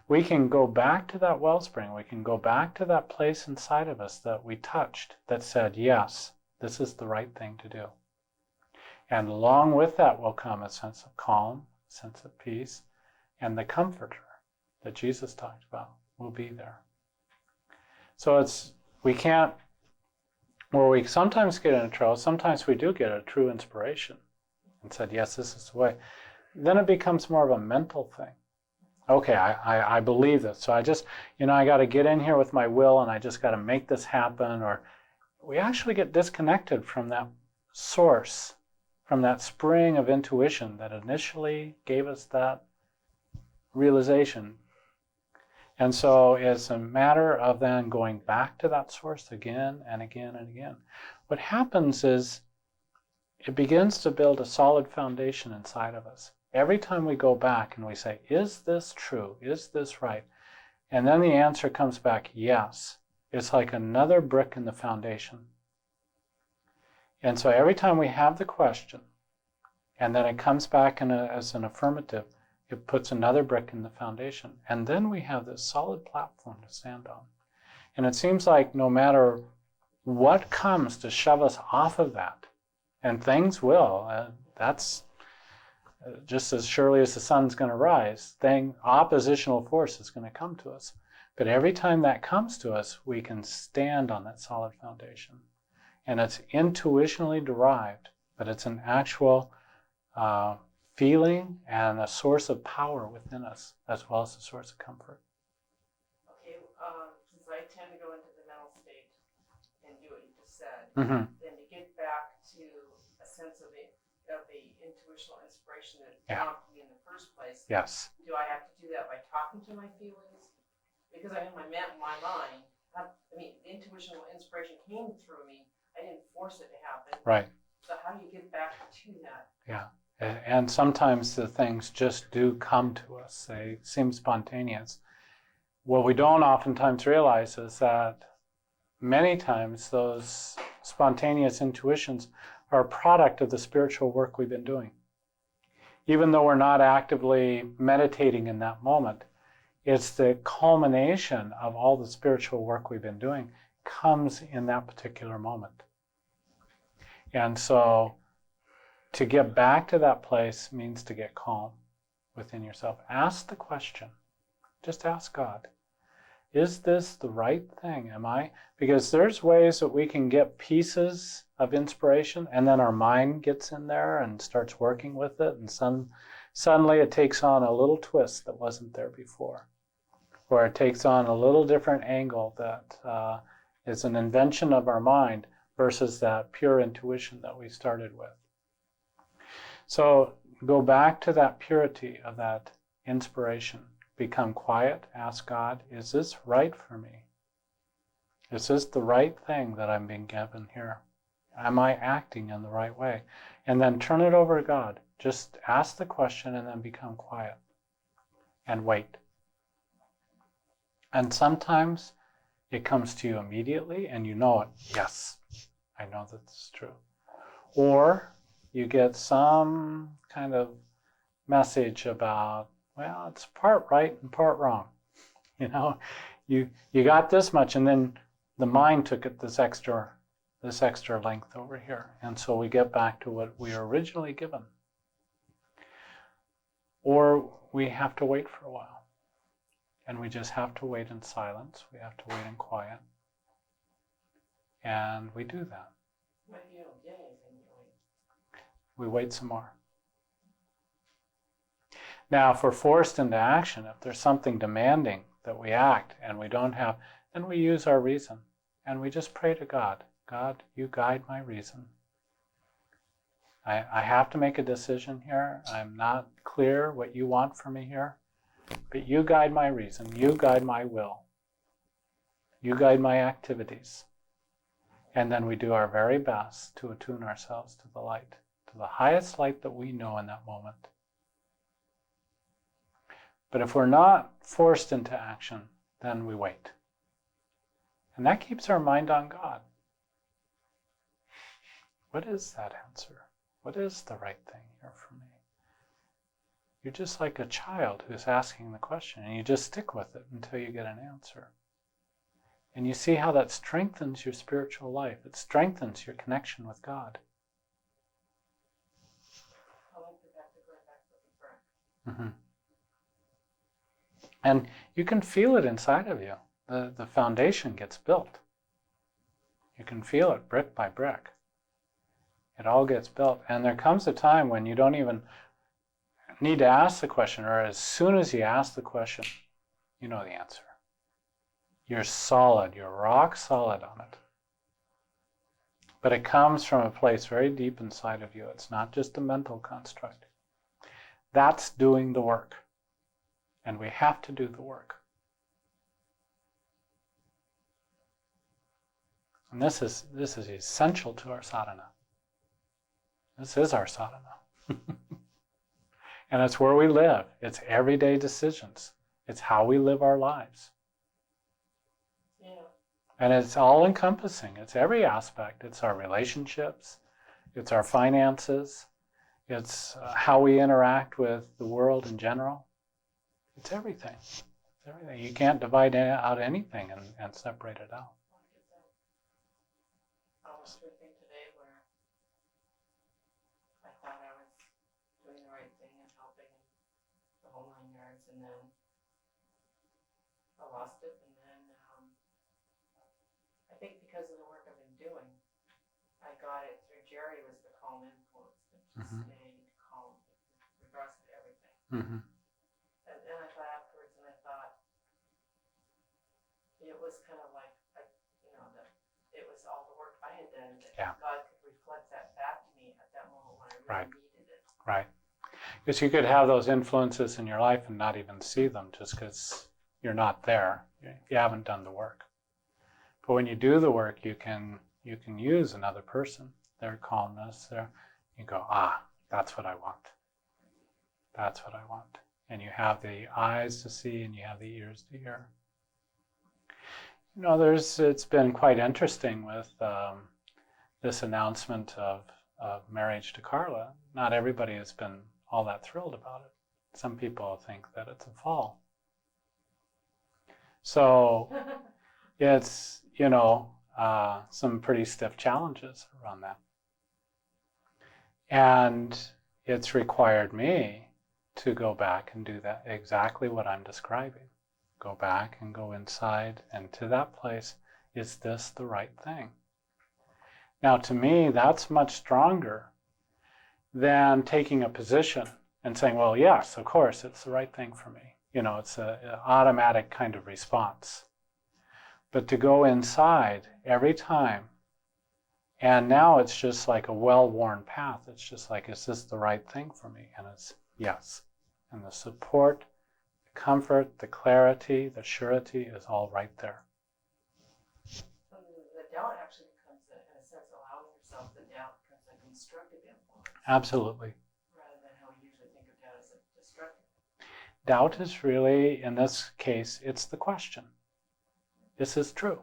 we can go back to that wellspring, we can go back to that place inside of us that we touched, that said, yes, this is the right thing to do. And along with that will come a sense of calm, a sense of peace, and the comforter that Jesus talked about will be there. So we can't, where we sometimes get into trouble, sometimes we do get a true inspiration and said, yes, this is the way. Then it becomes more of a mental thing. Okay, I believe this, so I just, I got to get in here with my will and I just got to make this happen. Or we actually get disconnected from that source, from that spring of intuition that initially gave us that realization. And so it's a matter of then going back to that source again and again and again. What happens is it begins to build a solid foundation inside of us. Every time we go back and we say, is this true? Is this right? And then the answer comes back, yes. It's like another brick in the foundation. And so every time we have the question, and then it comes back as an affirmative, it puts another brick in the foundation. And then we have this solid platform to stand on. And it seems like no matter what comes to shove us off of that, and things will, that's just as surely as the sun's going to rise, oppositional force is going to come to us. But every time that comes to us, we can stand on that solid foundation. And it's intuitionally derived, but it's an actual feeling and a source of power within us, as well as a source of comfort. Okay, since I tend to go into the mental state and do what you just said, Mm-hmm. then to get back to a sense of the intuitional inspiration that prompted me in the first place, Yes. do I have to do that by talking to my feelings? Because I'm in my mind, the intuitional inspiration came through me. I didn't force it to happen. Right. So how do you get back to that? Yeah. And sometimes the things just do come to us. They seem spontaneous. What we don't oftentimes realize is that many times those spontaneous intuitions are a product of the spiritual work we've been doing. Even though we're not actively meditating in that moment, it's the culmination of all the spiritual work we've been doing comes in that particular moment. And so to get back to that place means to get calm within yourself. Ask the question. Just ask God, is this the right thing? Am I? Because there's ways that we can get pieces of inspiration and then our mind gets in there and starts working with it, and suddenly it takes on a little twist that wasn't there before. Or it takes on a little different angle that is an invention of our mind versus that pure intuition that we started with. So go back to that purity of that inspiration. Become quiet. Ask God, is this right for me? Is this the right thing that I'm being given here? Am I acting in the right way? And then turn it over to God. Just ask the question and then become quiet. And wait. And sometimes it comes to you immediately and you know it. Yes, I know that's true. Or you get some kind of message about, well, it's part right and part wrong. You know, you got this much, and then the mind took it this extra length over here. And so we get back to what we were originally given. Or we have to wait for a while. And we just have to wait in silence. We have to wait in quiet. And we do that. What if you don't get anything, you wait? We wait some more. Now, if we're forced into action, if there's something demanding that we act and we don't have, then we use our reason. And we just pray to God. God, you guide my reason. I have to make a decision here. I'm not clear what you want from me here. But you guide my reason. You guide my will. You guide my activities. And then we do our very best to attune ourselves to the light, to the highest light that we know in that moment. But if we're not forced into action, then we wait. And that keeps our mind on God. What is that answer? What is the right thing here for me? You're just like a child who's asking the question, and you just stick with it until you get an answer. And you see how that strengthens your spiritual life. It strengthens your connection with God. I like the fact that going back to the breath. Mm-hmm. And you can feel it inside of you. The foundation gets built. You can feel it brick by brick. It all gets built. And there comes a time when you don't even need to ask the question, or as soon as you ask the question, you know the answer. You're solid. You're rock solid on it. But it comes from a place very deep inside of you. It's not just a mental construct. That's doing the work. And we have to do the work. And this is essential to our sadhana. This is our sadhana. And it's where we live. It's everyday decisions. It's how we live our lives. Yeah. And it's all encompassing. It's every aspect. It's our relationships. It's our finances. It's how we interact with the world in general. It's everything. It's everything. You can't divide out anything and separate it out. I was through a thing today where I thought I was doing the right thing and helping the whole 9 yards, and then I lost it, and then I think because of the work I've been doing, I got it through Jerry was the calm influence that just stayed calm regardless of everything. Mm-hmm. And then I thought afterwards, and I thought it was kind of like, that it was all the work I had done that God could reflect that back to me at that moment when I really needed it. Right. Because you could have those influences in your life and not even see them just because you're not there. You haven't done the work. But when you do the work, you can use another person, their calmness, you go, That's what I want. That's what I want. And you have the eyes to see and you have the ears to hear. You know, it's been quite interesting with this announcement of marriage to Carla. Not everybody has been all that thrilled about it. Some people think that it's a fall. So it's, you know, some pretty stiff challenges around that. And it's required me to go back and do that, exactly what I'm describing. Go back and go inside and to that place, is this the right thing? Now to me, that's much stronger than taking a position and saying, well, yes, of course, it's the right thing for me. You know, it's an automatic kind of response. But to go inside every time, and now it's just like a well-worn path. It's just like, is this the right thing for me? And it's yes. And the support, the comfort, the clarity, the surety is all right there. The doubt actually becomes, in a sense, allowing yourself the doubt becomes a constructive influence. Absolutely. Rather than how we usually think of doubt as a destructive. Doubt is really, in this case, it's the question. This is true.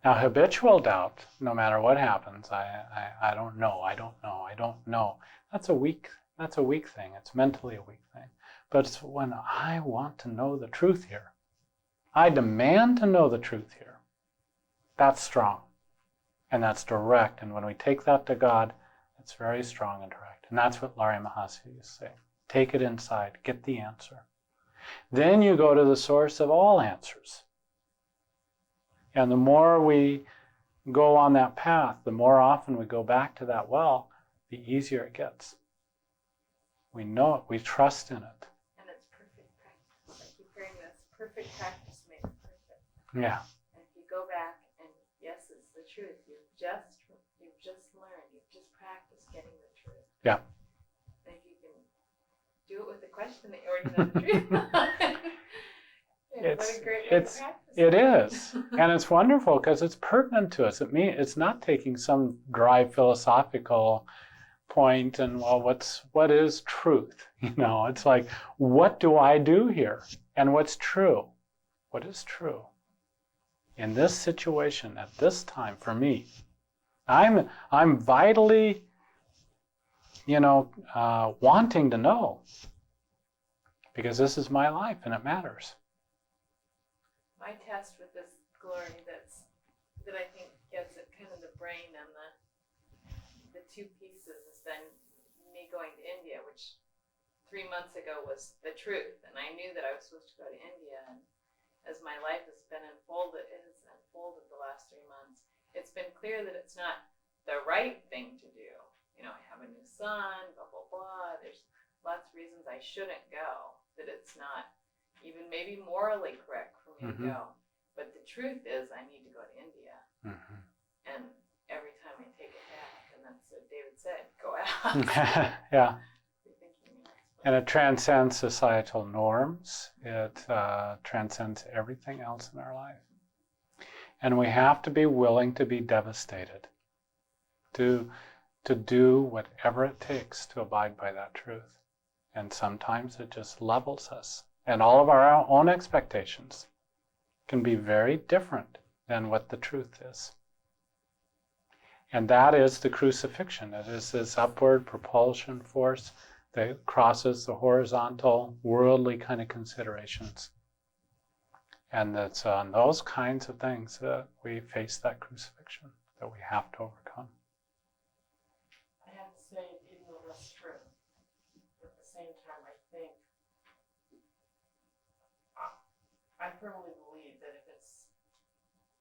Now, habitual doubt, no matter what happens, I don't know, I don't know, I don't know. That's a weak thing. It's mentally a weak thing. But it's when I want to know the truth here. I demand to know the truth here. That's strong. And that's direct. And when we take that to God, it's very strong and direct. And that's what Larry Mahasi used to say. Take it inside. Get the answer. Then you go to the source of all answers. And the more we go on that path, the more often we go back to that well, the easier it gets. We know it. We trust in it. And it's perfect practice. I keep hearing this. Perfect practice makes perfect. Yeah. And if you go back and yes, it's the truth. You've just learned. You've just practiced getting the truth. Yeah. And if you can do it with the question that you already know the truth. What a great way to practice. It is. And it's wonderful because it's pertinent to us. It's not taking some dry philosophical point and, well, what is truth? You know, it's like, what do I do here? And what's true? What is true? In this situation, at this time, for me, I'm vitally, wanting to know. Because this is my life and it matters. My test with this glory that I think gets at kind of the brain and the two pieces has been me going to India, which 3 months ago was the truth, and I knew that I was supposed to go to India. And as my life has been unfolded the last 3 months, it's been clear that it's not the right thing to do. You know, I have a new son, blah blah blah. There's lots of reasons I shouldn't go. That it's not even maybe morally correct for me to go. But the truth is I need to go to India. Mm-hmm. And every time I take it back, and that's what David said, go out. Yeah. And it transcends societal norms. It transcends everything else in our life. And we have to be willing to be devastated, to do whatever it takes to abide by that truth. And sometimes it just levels us. And all of our own expectations can be very different than what the truth is. And that is the crucifixion. It is this upward propulsion force that crosses the horizontal, worldly kind of considerations. And it's on those kinds of things that we face that crucifixion, that we have to overcome. I have to say, even though that's true, at the same time, I think, I firmly believe that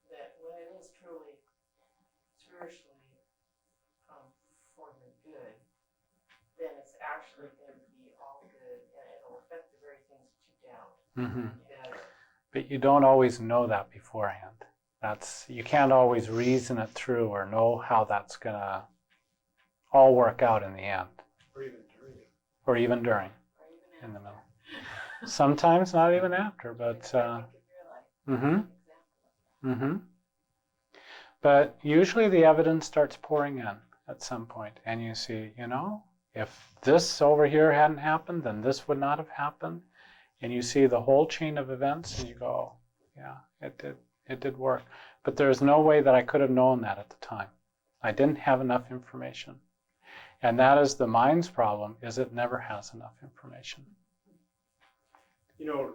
that when it is truly spiritually for your good, then it's actually going to be all good, and it'll affect the very things that you doubt. Mm-hmm. Yeah. But you don't always know that beforehand. You can't always reason it through or know how that's going to all work out in the end. Or even during. Or even during, Or even in the middle. Sometimes not even after, but But usually the evidence starts pouring in at some point, and you see, if this over here hadn't happened, then this would not have happened. And you see the whole chain of events and you go, oh, yeah, it did work. But there's no way that I could have known that at the time. I didn't have enough information. And that is the mind's problem, is it never has enough information. You know,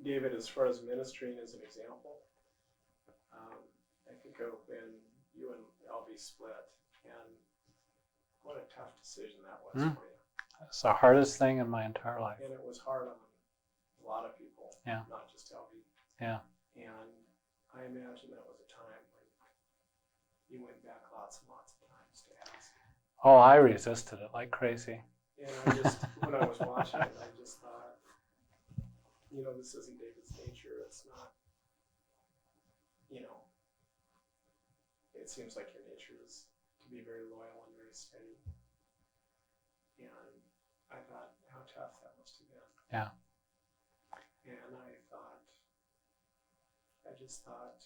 David, as far as ministering as an example, I think of when you and Albie split, and what a tough decision that was for you. It's the hardest thing in my entire life. And it was hard on a lot of people, Yeah. not just Albie. Yeah. And I imagine that was a time when you went back lots and lots of times to ask. Oh, I resisted it like crazy. And I just, when I was watching it, I just thought, you know, this isn't David's nature. It's not, you know, it seems like your nature is to be very loyal and very steady. And I thought how tough that must have been. Yeah. And I just thought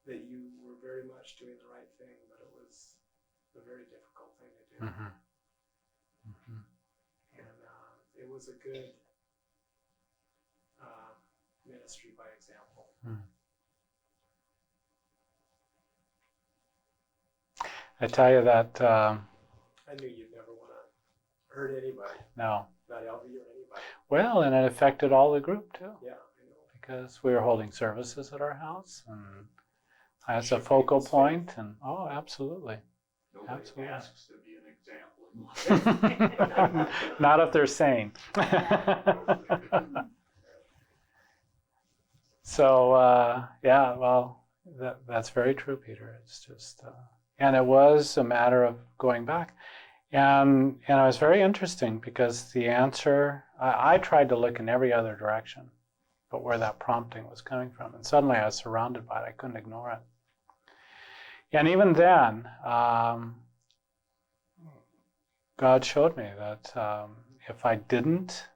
that you were very much doing the right thing, but it was a very difficult thing to do. Mm-hmm. Mm-hmm. And it was a good ministry by example. Mm. I tell you that, I knew you'd never want to hurt anybody, no. not Albie or anybody. Well, and it affected all the group too, Yeah, I know. because we were holding services at our house, and I was a Shook focal people's point, and oh, absolutely. Nobody Absolutely. asks to be an example. Not if they're sane. So, yeah, well, that's very true, Peter. It's just, and it was a matter of going back. And it was very interesting because the answer, I tried to look in every other direction, but where that prompting was coming from. And suddenly I was surrounded by it. I couldn't ignore it. And even then, God showed me that if I didn't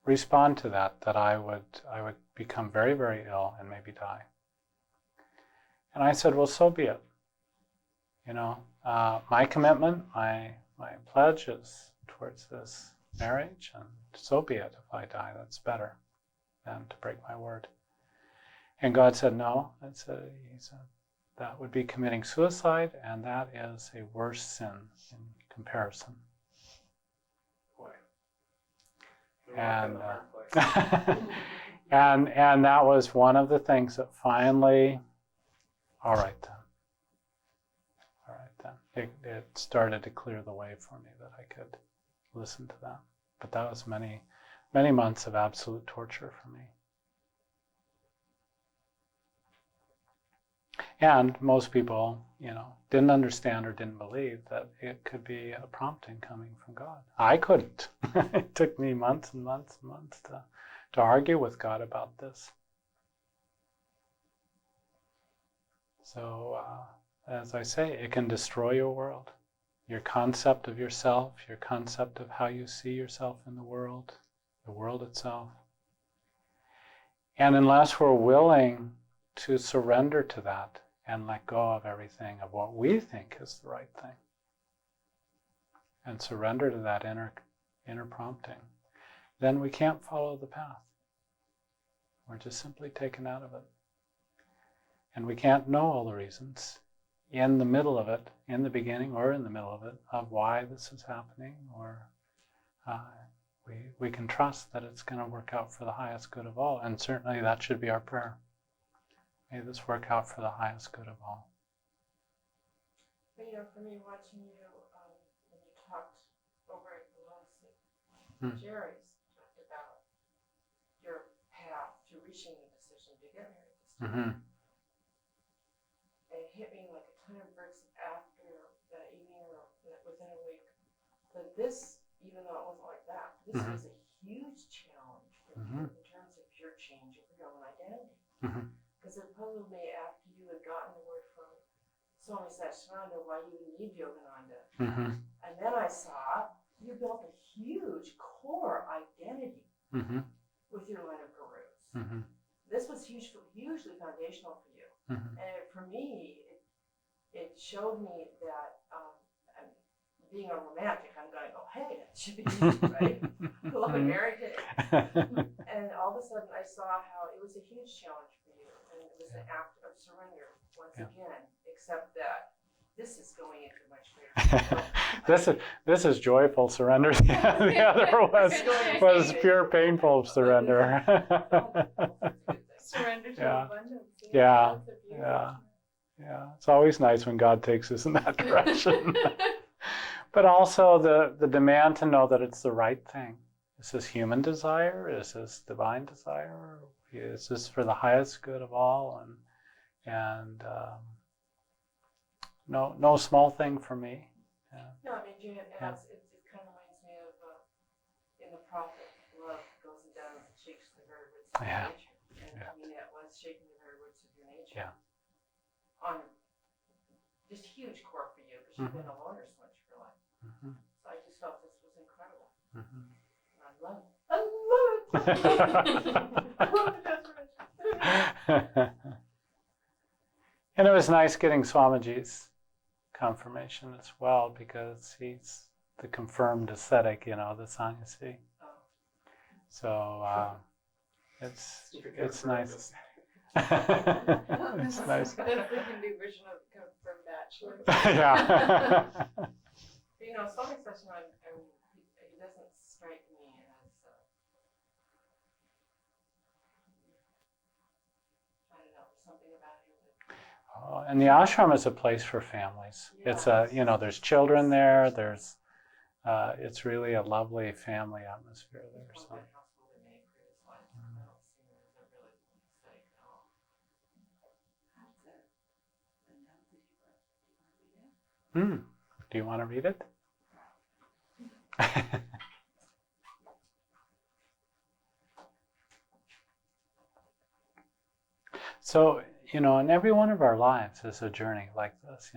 respond to that, that I would become very, very ill and maybe die. And I said, well, so be it. You know, my commitment, my pledge is towards this marriage, and so be it. If I die, that's better than to break my word. And God said, no. He said, that would be committing suicide, and that is a worse sin in comparison. Boy. And, Hard place. and that was one of the things that finally, all right then. It started to clear the way for me that I could listen to that. But that was many, many months of absolute torture for me. And most people, you know, didn't understand or didn't believe that it could be a prompting coming from God. I couldn't. It took me months and months and months to argue with God about this. So, as I say, it can destroy your world, your concept of yourself, your concept of how you see yourself in the world itself. And unless we're willing to surrender to that and let go of everything of what we think is the right thing, and surrender to that inner prompting, then we can't follow the path. We're just simply taken out of it. And we can't know all the reasons in the middle of it, in the beginning or in the middle of it, of why this is happening, or we can trust that it's going to work out for the highest good of all. And certainly that should be our prayer. May this work out for the highest good of all. But, you know, for me, watching you, when you talked over at the last Jerry's, talked about your path to reaching the decision to get married this time. Mm-hmm. It hit me like a ton of bricks after that evening or within a week. But this, even though it wasn't like that, this was a huge challenge for you in terms of your change of your own identity. Because it puzzled me after you had gotten the word from Swami Satchidananda why you need Yogananda. And then I saw you built a huge core identity with your line of gurus. This was hugely foundational for you. Mhm. And for me, it showed me that being a romantic, I'm going, oh, hey, that should be easy, right? Love and marriage. And all of a sudden, I saw how it was a huge challenge for you, and it was an act of surrender once again, except that this is going into much greater. This is joyful surrender. The other was pure painful surrender. Surrender to Yeah. abundance. Yeah. That's a beauty. Yeah. It's always nice when God takes us in that direction. But also the demand to know that it's the right thing. Is this human desire? Is this divine desire? Is this for the highest good of all? And no small thing for me. No, I mean, it kind of reminds me of in the prophet, love goes down and shakes the very roots of your nature. And I mean, that was shaking the very roots of your nature. Yeah. On just huge core for you, because you've been a loner so much of your life. Mm-hmm. So I just felt this was incredible. Mm-hmm. And I love it. I love it. I love the transformation. And it was nice getting Swamiji's confirmation as well, because he's the confirmed ascetic, the Sannyasi. So it's nice. It's nice. That's the Hindu version of confirmed bachelor. Yeah. Swami Sachinand, he doesn't strike me as, I don't know, something about him. And the ashram is a place for families. It's there's children there. There's, it's really a lovely family atmosphere there. So. Do you want to read it? So, in every one of our lives is a journey like this.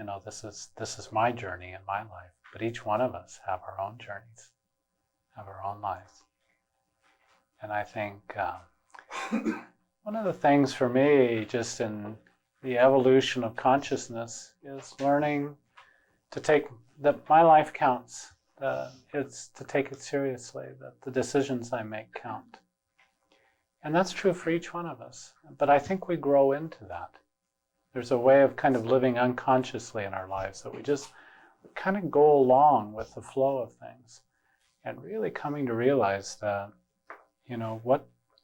This is my journey in my life, but each one of us have our own journeys, have our own lives. And I think one of the things for me, just in the evolution of consciousness, is learning to take that my life counts. It's to take it seriously, that the decisions I make count. And that's true for each one of us. But I think we grow into that. There's a way of kind of living unconsciously in our lives that we just kind of go along with the flow of things, and really coming to realize that,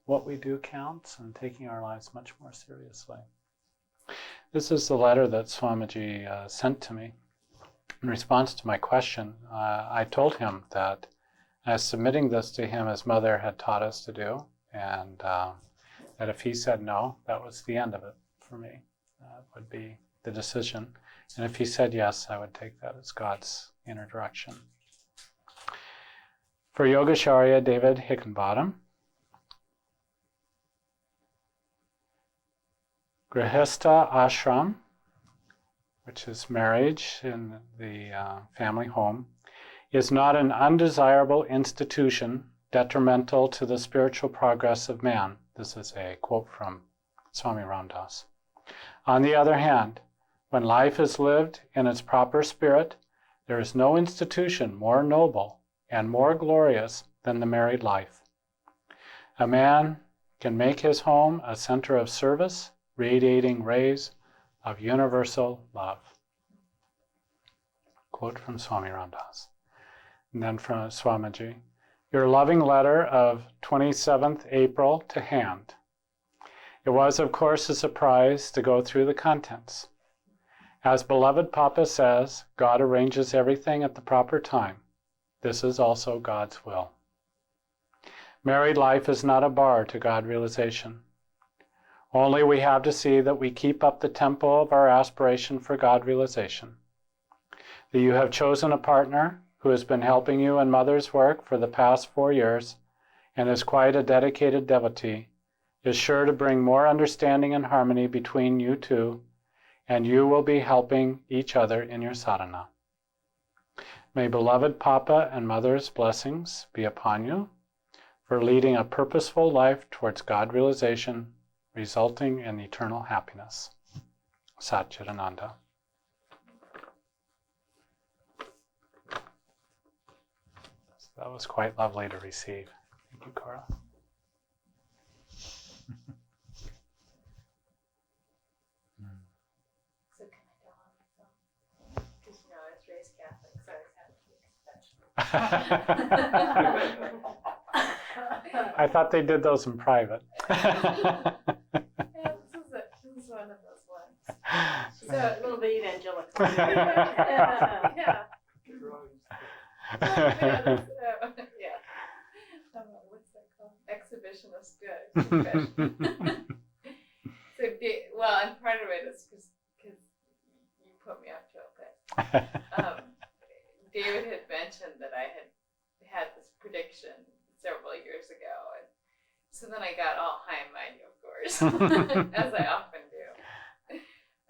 what we do counts, and taking our lives much more seriously. This is the letter that Swamiji sent to me. In response to my question, I told him that I was submitting this to him as Mother had taught us to do, and that if he said no, that was the end of it for me. That would be the decision. And if he said yes, I would take that as God's inner direction. For Yogacharya David Hickenbottom, Grihastha Ashram, which is marriage in the family home, is not an undesirable institution detrimental to the spiritual progress of man. This is a quote from Swami Ramdas. On the other hand, when life is lived in its proper spirit, there is no institution more noble and more glorious than the married life. A man can make his home a center of service, radiating rays of universal love. Quote from Swami Ramdas. And then from Swamiji. Your loving letter of 27th April to hand. It was, of course, a surprise to go through the contents. As beloved Papa says, God arranges everything at the proper time. This is also God's will. Married life is not a bar to God realization. Only we have to see that we keep up the tempo of our aspiration for God realization. That you have chosen a partner who has been helping you in Mother's work for the past 4 years and is quite a dedicated devotee, is sure to bring more understanding and harmony between you two, and you will be helping each other in your sadhana. May beloved Papa and Mother's blessings be upon you for leading a purposeful life towards God realization, resulting in eternal happiness. Satchidananda. So that was quite lovely to receive. Thank you, Cora. So can I tell him? Because I was raised Catholic, so I always had to be special. I thought they did those in private. Yeah, this is one of those ones. She's a little bit evangelical. Yeah. Yeah. What's that called? Exhibitionist confession. Well, and part of it is because you put me up to it, but David had mentioned that I had this prediction several years ago, and so then I got all high and mighty, of course, as I often do,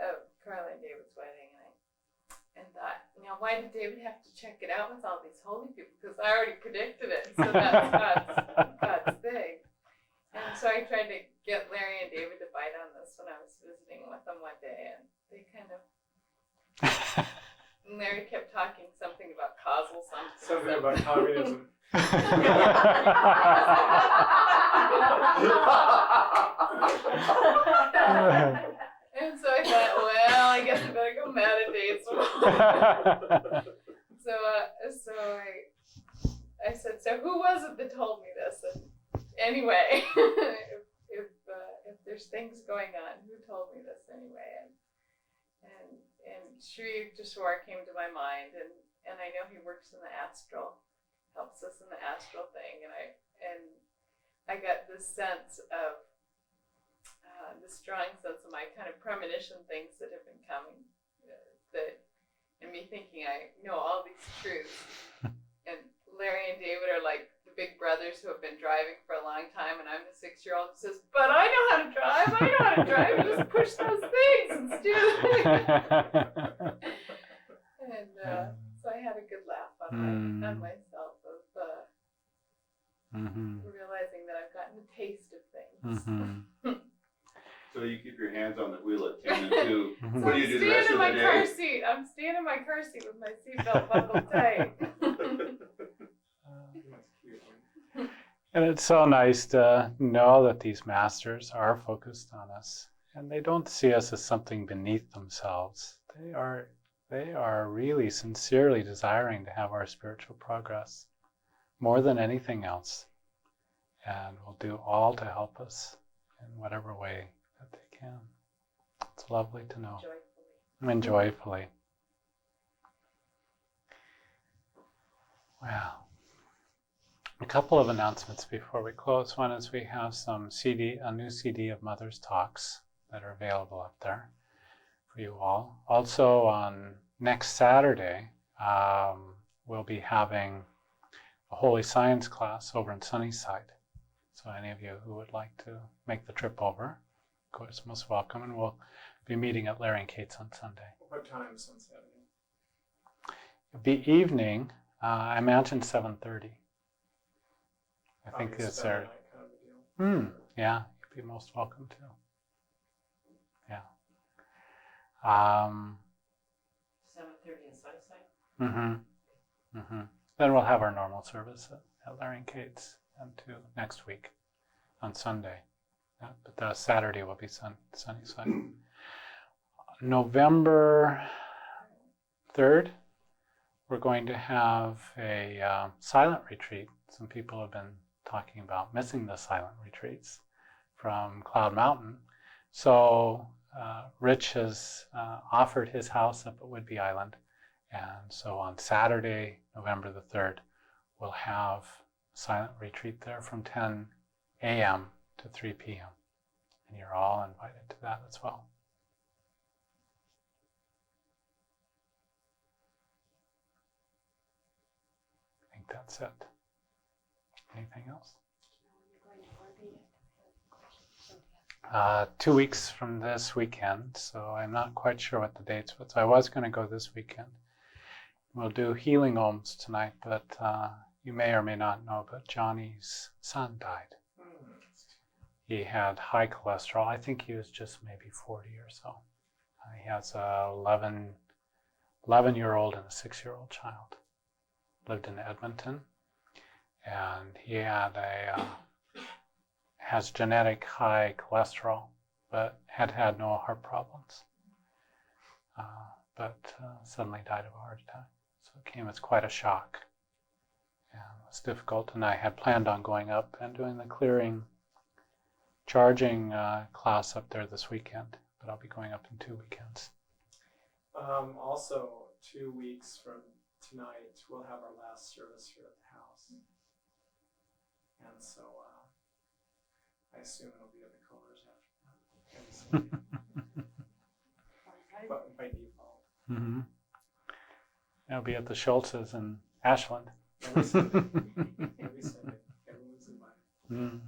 of Carla and David's wedding, and thought, why did David have to check it out with all these holy people? Because I already predicted it, so that's God's thing. And so I tried to get Larry and David to bite on this when I was visiting with them one day, and they kind of. And Larry kept talking something about causal something. Something about communism. And so I thought, well, I guess I better go meditate some more. So I said, so who was it that told me this? And anyway, if there's things going on, who told me this anyway? And Sri Jashwar came to my mind, and I know he works in the astral, helps us in the astral thing, and I got this sense of this strong sense of my kind of premonition things that have been coming, and me thinking I know all these truths, and Larry and David are like the big brothers who have been driving for a long time, and I'm the 6-year-old who says, but I know how to drive, just push those things and steer the thing. And so I had a good laugh on myself of realizing that I've gotten a taste of things. So you keep your hands on the wheel at 10 and 2. So What do you do the rest of the day? I'm staying in my car seat with my seatbelt buckled tight. And it's so nice to know that these masters are focused on us, and they don't see us as something beneath themselves. They are really sincerely desiring to have our spiritual progress more than anything else, and will do all to help us in whatever way that they can. It's lovely to know. And joyfully. Wow. A couple of announcements before we close. One is we have a new CD of Mother's talks that are available up there for you all. Also on next Saturday, we'll be having a Holy Science class over in Sunnyside. So any of you who would like to make the trip over, of course, most welcome. And we'll be meeting at Larry and Kate's on Sunday. What times on Saturday? It'll be evening, I imagine 7:30. I think Probably it's spend there. the night kind of a deal. Yeah, you'd be most welcome to. Yeah. 7:30 in Sunnyside. Then we'll have our normal service at Larry and Kate's and to next week on Sunday. Yeah, but the Saturday will be Sunnyside. November 3rd, we're going to have a silent retreat. Some people have been talking about missing the silent retreats from Cloud Mountain. So Rich has offered his house up at Whidbey Island. And so on Saturday, November the 3rd, we'll have a silent retreat there from 10 a.m. to 3 p.m. And you're all invited to that as well. I think that's it. Anything else? 2 weeks from this weekend, so I'm not quite sure what the dates were. So I was going to go this weekend. We'll do healing ohms tonight, but you may or may not know, but Johnny's son died. He had high cholesterol. I think he was just maybe 40 or so. He has a 11-year-old and a 6-year-old child. Lived in Edmonton, and he has genetic high cholesterol, but had no heart problems. But suddenly died of a heart attack. So it came as quite a shock. And it was difficult, and I had planned on going up and doing the clearing charging class up there this weekend, but I'll be going up in 2 weekends. Also, 2 weeks from tonight, we'll have our last service here at the house. And so I assume it'll be in the colors after that. But by default. Mm-hmm. It'll be at the Schultz's in Ashland. Every Sunday. Every Sunday. Everyone's invited. Mm.